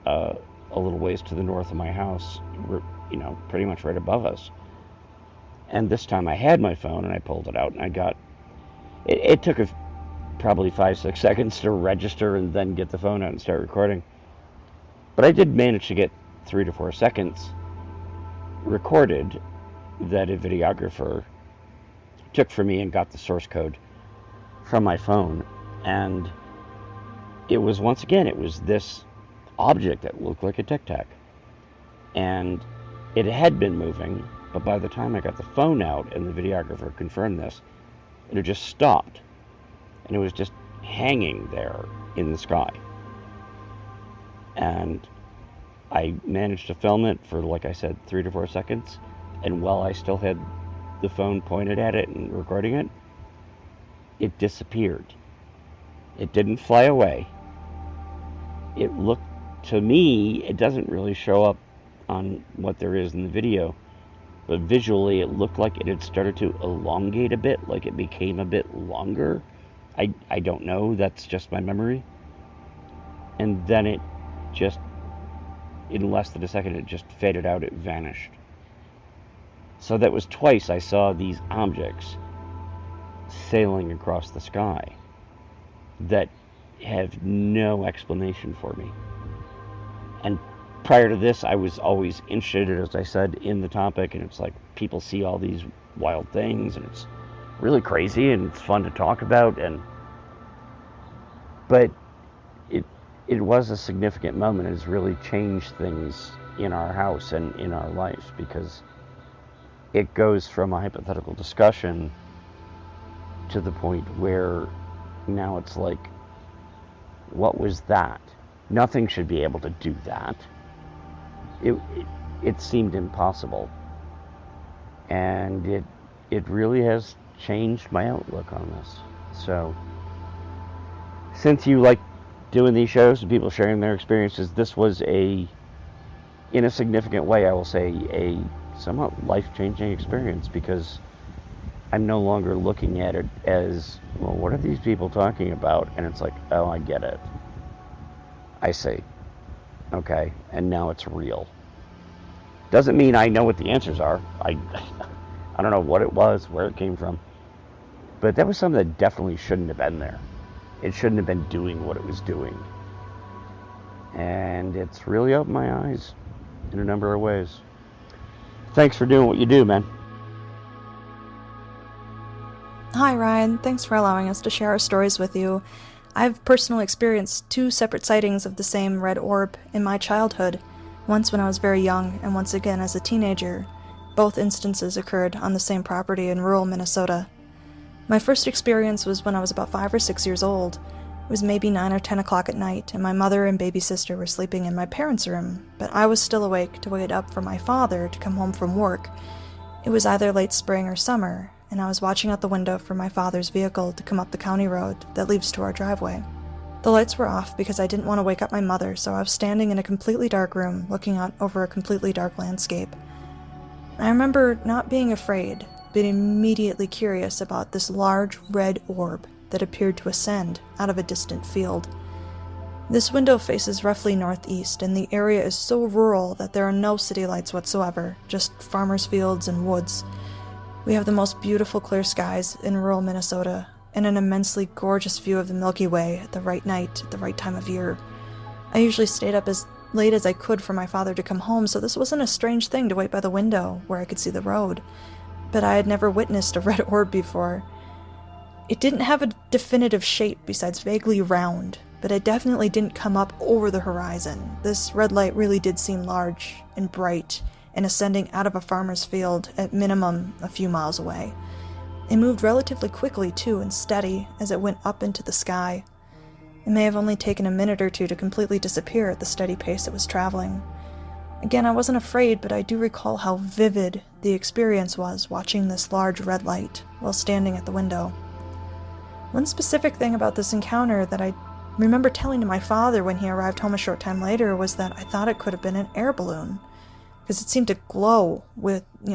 a little ways to the north of my house, pretty much right above us. And this time I had my phone and I pulled it out, and I got it took probably 5-6 seconds to register and then get the phone out and start recording, but I did manage to get 3 to 4 seconds recorded that a videographer took for me and got the source code from my phone. And it was, once again, it was this object that looked like a tic-tac, and it had been moving, but by the time I got the phone out and the videographer confirmed this, it had just stopped, and it was just hanging there in the sky. And I managed to film it for, like I said, 3 to 4 seconds, and while I still had the phone pointed at it and recording it, it disappeared. It didn't fly away. It looked, to me, it doesn't really show up on what there is in the video, but visually it looked like it had started to elongate a bit, like it became a bit longer. I don't know, that's just my memory. And then it just, in less than a second, it just faded out, it vanished. So that was twice I saw these objects sailing across the sky that have no explanation for me. And prior to this, I was always interested, as I said, in the topic, and it's like people see all these wild things, and it's really crazy, and it's fun to talk about, but it was a significant moment. It's really changed things in our house and in our life, because it goes from a hypothetical discussion to the point where now it's like, what was that? Nothing should be able to do that. It seemed impossible, and it really has changed my outlook on this. So, since you like doing these shows and people sharing their experiences, this was in a significant way, I will say, a somewhat life-changing experience, because I'm no longer looking at it as, well, what are these people talking about? And it's like, oh, I get it. I see. Okay, and now it's real. Doesn't mean I know what the answers are. I don't know what it was, where it came from. But that was something that definitely shouldn't have been there. It shouldn't have been doing what it was doing. And it's really opened my eyes in a number of ways. Thanks for doing what you do, man. Hi, Ryan. Thanks for allowing us to share our stories with you. I've personally experienced 2 separate sightings of the same red orb in my childhood, once when I was very young and once again as a teenager. Both instances occurred on the same property in rural Minnesota. My first experience was when I was about 5 or 6 years old. It was maybe 9 or 10 o'clock at night, and my mother and baby sister were sleeping in my parents' room, but I was still awake to wait up for my father to come home from work. It was either late spring or summer, and I was watching out the window for my father's vehicle to come up the county road that leads to our driveway. The lights were off because I didn't want to wake up my mother, so I was standing in a completely dark room looking out over a completely dark landscape. I remember not being afraid, but immediately curious about this large red orb that appeared to ascend out of a distant field. This window faces roughly northeast, and the area is so rural that there are no city lights whatsoever, just farmers' fields and woods. We have the most beautiful clear skies in rural Minnesota, and an immensely gorgeous view of the Milky Way at the right night, at the right time of year. I usually stayed up as late as I could for my father to come home, so this wasn't a strange thing to wait by the window where I could see the road. But I had never witnessed a red orb before. It didn't have a definitive shape besides vaguely round, but it definitely didn't come up over the horizon. This red light really did seem large and bright and ascending out of a farmer's field at minimum a few miles away. It moved relatively quickly, too, and steady as it went up into the sky. It may have only taken a minute or two to completely disappear at the steady pace it was traveling. Again, I wasn't afraid, but I do recall how vivid the experience was watching this large red light while standing at the window. One specific thing about this encounter that I remember telling to my father when he arrived home a short time later was that I thought it could have been an air balloon, because it seemed to glow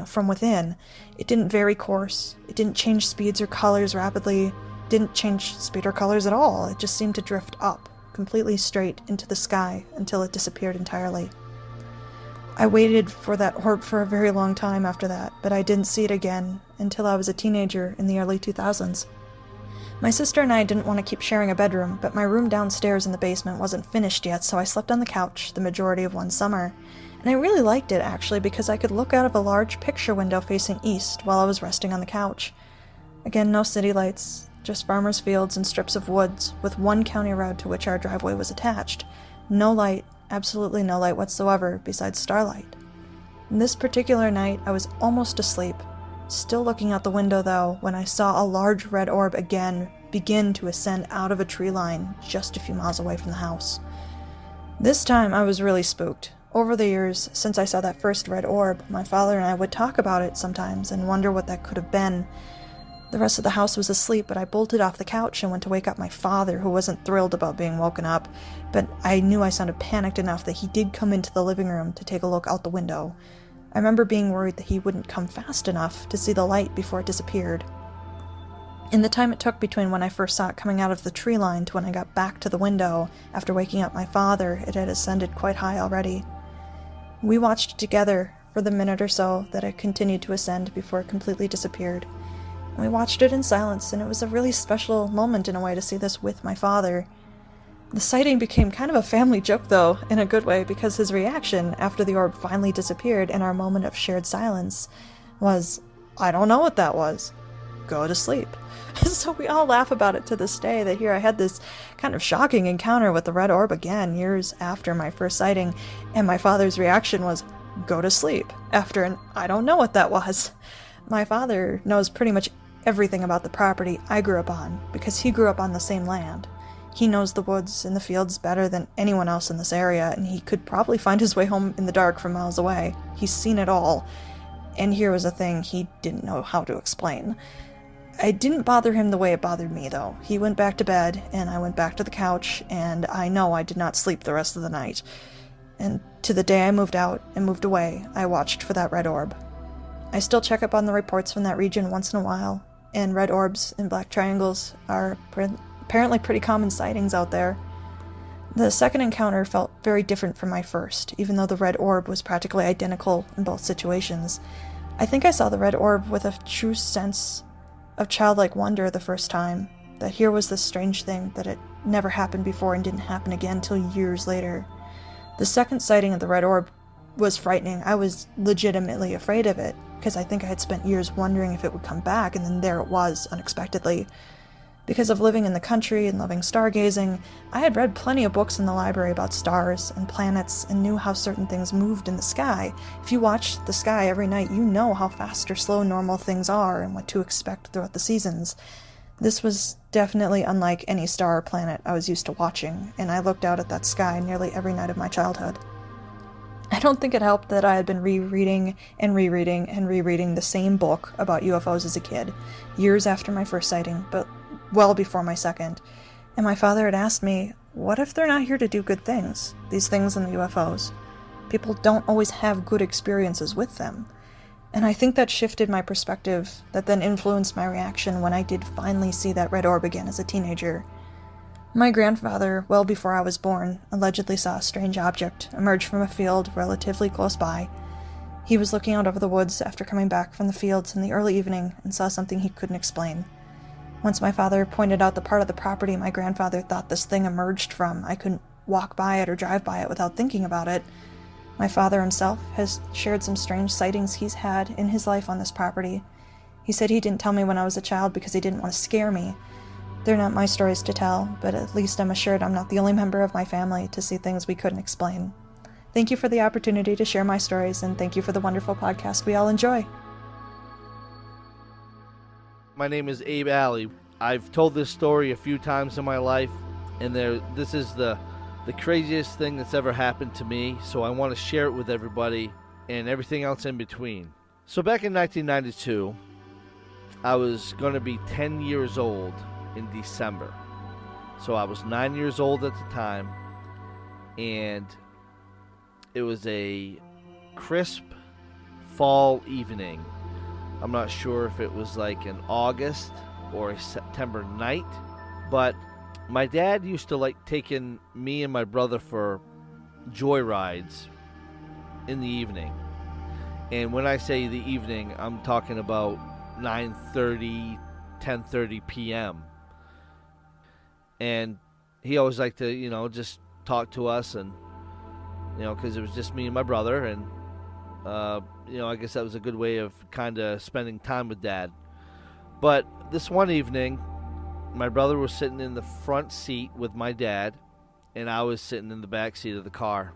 from within. It didn't vary course, it didn't change speeds or colors rapidly, didn't change speed or colors at all. It just seemed to drift up, completely straight into the sky until it disappeared entirely. I waited for that orb for a very long time after that, but I didn't see it again until I was a teenager in the early 2000s. My sister and I didn't want to keep sharing a bedroom, but my room downstairs in the basement wasn't finished yet, so I slept on the couch the majority of one summer. And I really liked it, actually, because I could look out of a large picture window facing east while I was resting on the couch. Again, no city lights, just farmers' fields and strips of woods, with one county road to which our driveway was attached. No light, absolutely no light whatsoever, besides starlight. And this particular night, I was almost asleep, still looking out the window, though, when I saw a large red orb again begin to ascend out of a tree line just a few miles away from the house. This time, I was really spooked. Over the years, since I saw that first red orb, my father and I would talk about it sometimes and wonder what that could have been. The rest of the house was asleep, but I bolted off the couch and went to wake up my father, who wasn't thrilled about being woken up, but I knew I sounded panicked enough that he did come into the living room to take a look out the window. I remember being worried that he wouldn't come fast enough to see the light before it disappeared. In the time it took between when I first saw it coming out of the tree line to when I got back to the window after waking up my father, it had ascended quite high already. We watched together for the minute or so that it continued to ascend before it completely disappeared. We watched it in silence, and it was a really special moment in a way to see this with my father. The sighting became kind of a family joke, though, in a good way, because his reaction after the orb finally disappeared in our moment of shared silence was, "I don't know what that was. Go to sleep." So we all laugh about it to this day, that here I had this kind of shocking encounter with the red orb again years after my first sighting, and my father's reaction was, "Go to sleep," after an "I don't know what that was." My father knows pretty much everything about the property I grew up on, because he grew up on the same land. He knows the woods and the fields better than anyone else in this area, and he could probably find his way home in the dark from miles away. He's seen it all. And here was a thing he didn't know how to explain. It didn't bother him the way it bothered me, though. He went back to bed, and I went back to the couch, and I know I did not sleep the rest of the night. And to the day I moved out and moved away, I watched for that red orb. I still check up on the reports from that region once in a while, and red orbs and black triangles are apparently pretty common sightings out there. The second encounter felt very different from my first, even though the red orb was practically identical in both situations. I think I saw the red orb with a true sense of childlike wonder the first time, that here was this strange thing that had never happened before and didn't happen again till years later. The second sighting of the red orb was frightening. I was legitimately afraid of it, because I think I had spent years wondering if it would come back, and then there it was, unexpectedly. Because of living in the country and loving stargazing, I had read plenty of books in the library about stars and planets and knew how certain things moved in the sky. If you watch the sky every night, you know how fast or slow normal things are and what to expect throughout the seasons. This was definitely unlike any star or planet I was used to watching, and I looked out at that sky nearly every night of my childhood. I don't think it helped that I had been rereading the same book about UFOs as a kid, years after my first sighting, but well before my second. And my father had asked me, what if they're not here to do good things? These things in the UFOs. People don't always have good experiences with them. And I think that shifted my perspective, that then influenced my reaction when I did finally see that red orb again as a teenager. My grandfather, well before I was born, allegedly saw a strange object emerge from a field relatively close by. He was looking out over the woods after coming back from the fields in the early evening and saw something he couldn't explain. Once my father pointed out the part of the property my grandfather thought this thing emerged from, I couldn't walk by it or drive by it without thinking about it. My father himself has shared some strange sightings he's had in his life on this property. He said he didn't tell me when I was a child because he didn't want to scare me. They're not my stories to tell, but at least I'm assured I'm not the only member of my family to see things we couldn't explain. Thank you for the opportunity to share my stories, and thank you for the wonderful podcast we all enjoy. My name is Abe Alley. I've told this story a few times in my life, and this is the craziest thing that's ever happened to me, so I want to share it with everybody and everything else in between. So back in 1992, I was going to be 10 years old in December. So I was 9 years old at the time, and it was a crisp fall evening. I'm not sure if it was like an August or a September night, but my dad used to like taking me and my brother for joyrides in the evening. And when I say the evening, I'm talking about 9:30, 10:30 p.m. And he always liked to, just talk to us, and, because it was just me and my brother, and I guess that was a good way of kind of spending time with Dad. But this one evening, my brother was sitting in the front seat with my dad, and I was sitting in the back seat of the car.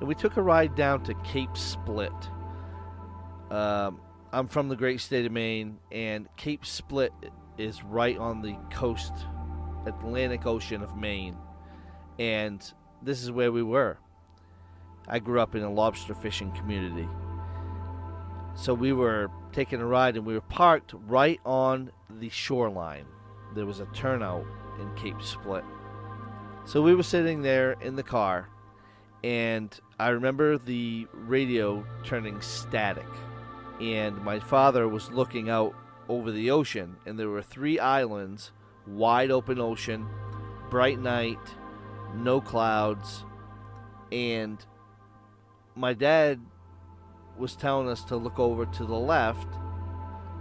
And we took a ride down to Cape Split. I'm from the great state of Maine, and Cape Split is right on the coast, Atlantic Ocean of Maine. And this is where we were. I grew up in a lobster fishing community. So we were taking a ride, and we were parked right on the shoreline. There was a turnout in Cape Split. So we were sitting there in the car, and I remember the radio turning static. And my father was looking out over the ocean, and there were 3 islands, wide open ocean, bright night, no clouds, and my dad was telling us to look over to the left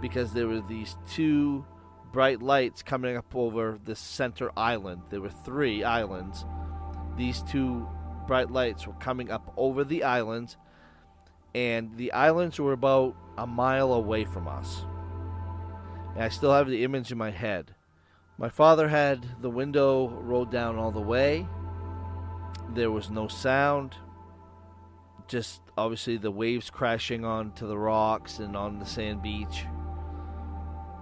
because there were these 2 bright lights coming up over the center island. There were 3 islands. These 2 bright lights were coming up over the islands, and the islands were about a mile away from us. And I still have the image in my head. My father had the window rolled down all the way. There was no sound. Just obviously the waves crashing onto the rocks and on the sand beach.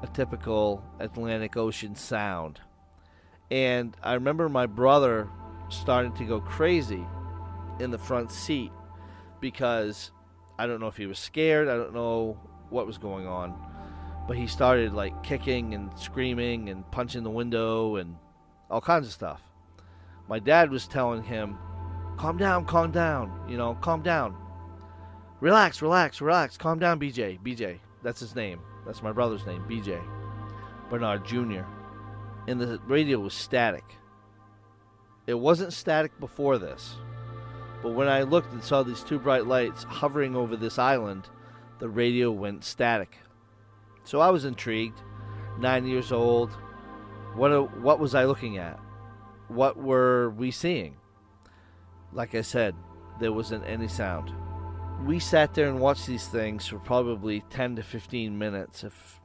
A typical Atlantic Ocean sound. And I remember my brother starting to go crazy in the front seat because I don't know if he was scared. I don't know what was going on. But he started like kicking and screaming and punching the window and all kinds of stuff. My dad was telling him, calm down, calm down. Relax, calm down, BJ. BJ, that's his name. That's my brother's name, BJ. Bernard Jr. And the radio was static. It wasn't static before this. But when I looked and saw these 2 bright lights hovering over this island, the radio went static. So I was intrigued, 9 years old. What was I looking at? What were we seeing? Like I said, there wasn't any sound. We sat there and watched these things for probably 10 to 15 minutes, if,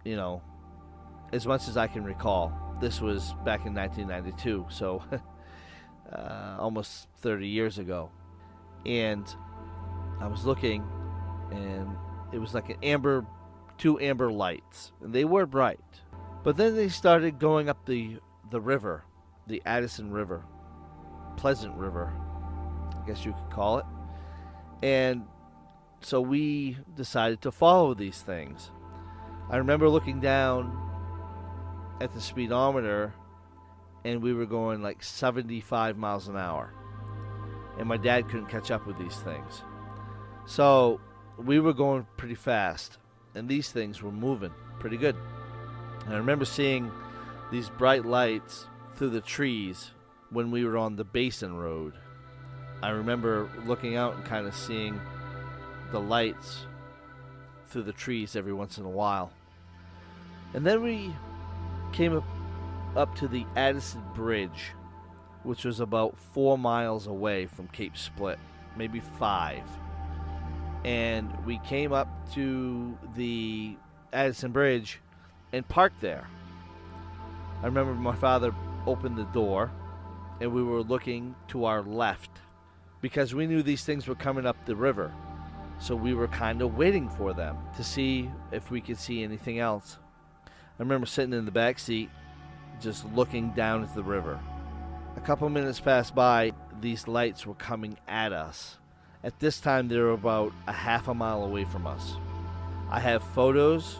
as much as I can recall. This was back in 1992, so almost 30 years ago. And I was looking, and it was like 2 amber lights, and they were bright. But then they started going up the river, the Addison River, Pleasant River, I guess you could call it. And so we decided to follow these things. I remember looking down at the speedometer, and we were going like 75 miles an hour. And my dad couldn't catch up with these things. So we were going pretty fast, and these things were moving pretty good. And I remember seeing these bright lights through the trees when we were on the Basin Road. I remember looking out and kind of seeing the lights through the trees every once in a while. And then we came up to the Addison Bridge, which was about 4 miles away from Cape Split, maybe 5. And we came up to the Addison Bridge and parked there. I remember my father opened the door, and we were looking to our left. because we knew these things were coming up the river. So we were kind of waiting for them to see if we could see anything else. I remember sitting in the back seat, just looking down at the river. A couple minutes passed by, these lights were coming at us. At this time, they were about a half a mile away from us. I have photos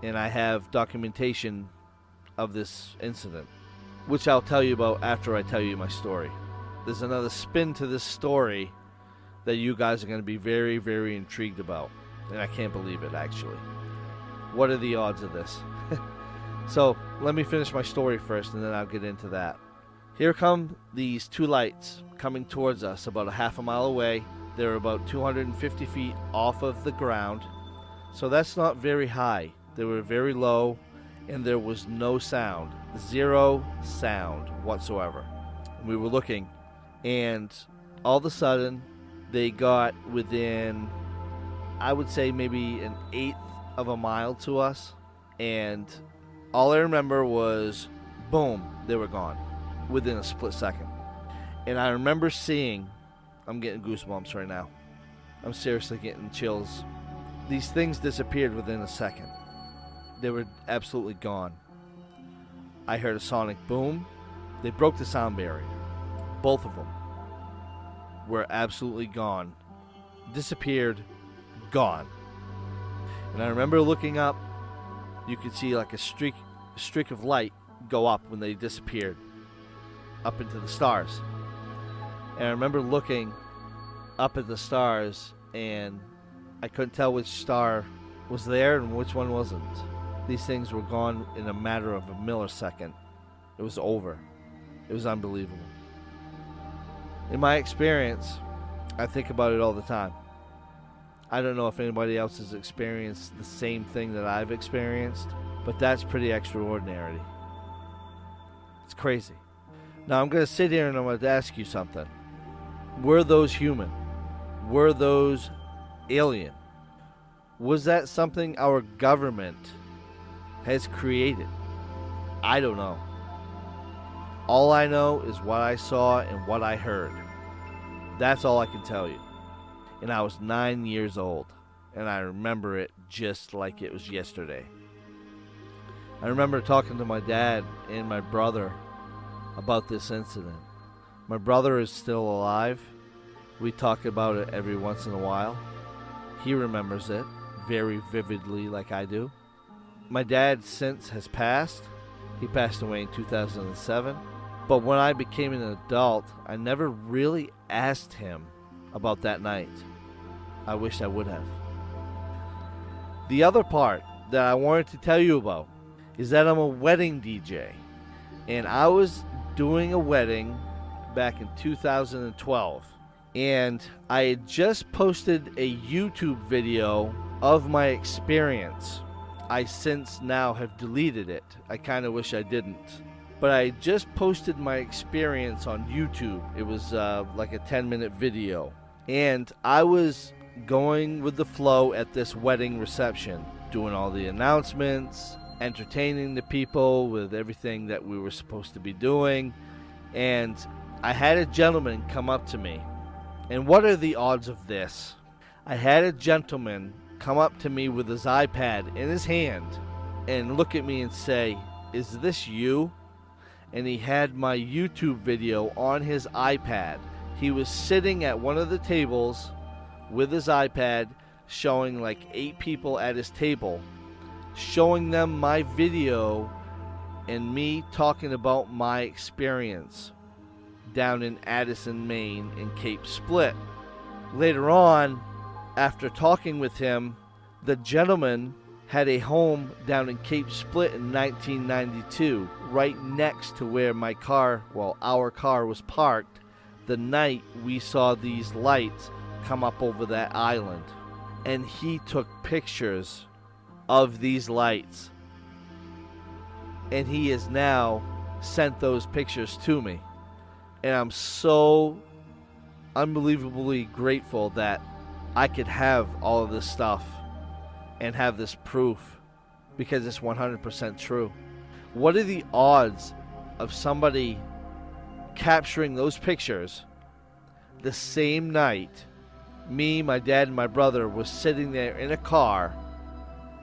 and I have documentation of this incident, which I'll tell you about after I tell you my story. There's another spin to this story that you guys are going to be very, very intrigued about. And I can't believe it, actually. What are the odds of this? So, let me finish my story first, and then I'll get into that. Here come these two lights coming towards us about a half a mile away. They're about 250 feet off of the ground. So that's not very high. They were very low, and there was no sound. Zero sound whatsoever. We were looking, and all of a sudden, they got within, I would say, maybe an eighth of a mile to us, and all I remember was, boom, they were gone within a split second. And I remember seeing, I'm getting goosebumps right now. I'm seriously getting chills. These things disappeared within a second. They were absolutely gone. I heard a sonic boom. They broke the sound barrier. Both of them were absolutely gone. Disappeared, gone. And I remember looking up. You could see like a streak of light go up when they disappeared up into the stars. And I remember looking up at the stars, and I couldn't tell which star was there and which one wasn't. These things were gone in a matter of a millisecond. It was over. It was unbelievable. In my experience, I think about it all the time. I don't know if anybody else has experienced the same thing that I've experienced, but that's pretty extraordinary. It's crazy. Now I'm going to sit here and I'm going to ask you something. Were those human? Were those alien? Was that something our government has created? I don't know. All I know is what I saw and what I heard. That's all I can tell you. And I was 9 years old, and I remember it just like it was yesterday. I remember talking to my dad and my brother about this incident. My brother is still alive. We talk about it every once in a while. He remembers it very vividly like I do. My dad since has passed. He passed away in 2007. But when I became an adult, I never really asked him about that night. I wish I would have. The other part that I wanted to tell you about is that I'm a wedding DJ. And I was doing a wedding back in 2012. And I had just posted a YouTube video of my experience. I since now have deleted it. I kind of wish I didn't. But I just posted my experience on YouTube. It was like a 10-minute video. And I was going with the flow at this wedding reception, doing all the announcements, entertaining the people with everything that we were supposed to be doing. And I had a gentleman come up to me. And what are the odds of this? I had a gentleman come up to me with his iPad in his hand and look at me and say, "Is this you?" And he had my YouTube video on his iPad. He was sitting at one of the tables with his iPad, showing like 8 people at his table, showing them my video and me talking about my experience down in Addison, Maine, in Cape Split. Later on, after talking with him, the gentleman had a home down in Cape Split in 1992, right next to where our car was parked the night we saw these lights come up over that island. And he took pictures of these lights. And he has now sent those pictures to me. And I'm so unbelievably grateful that I could have all of this stuff and have this proof, because it's 100% true. What are the odds of somebody capturing those pictures, the same night, me, my dad, and my brother was sitting there in a car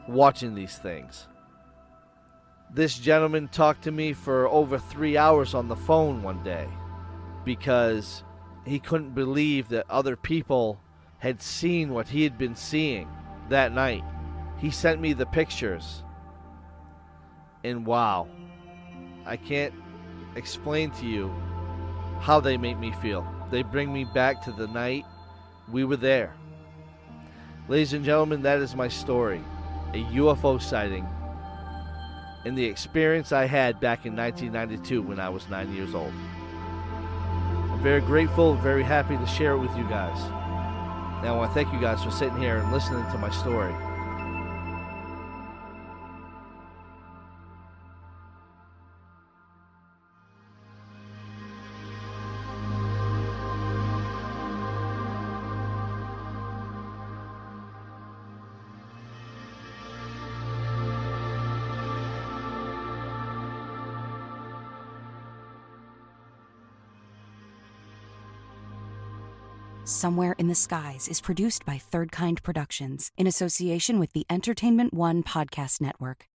watching these things. This gentleman talked to me for over 3 hours on the phone one day because he couldn't believe that other people had seen what he had been seeing that night. He sent me the pictures, and wow, I can't explain to you how they make me feel. They bring me back to the night we were there. Ladies and gentlemen, that is my story, a UFO sighting, and the experience I had back in 1992 when I was 9 years old. I'm very grateful, very happy to share it with you guys. And I want to thank you guys for sitting here and listening to my story. Somewhere in the Skies is produced by Third Kind Productions in association with the Entertainment One Podcast Network.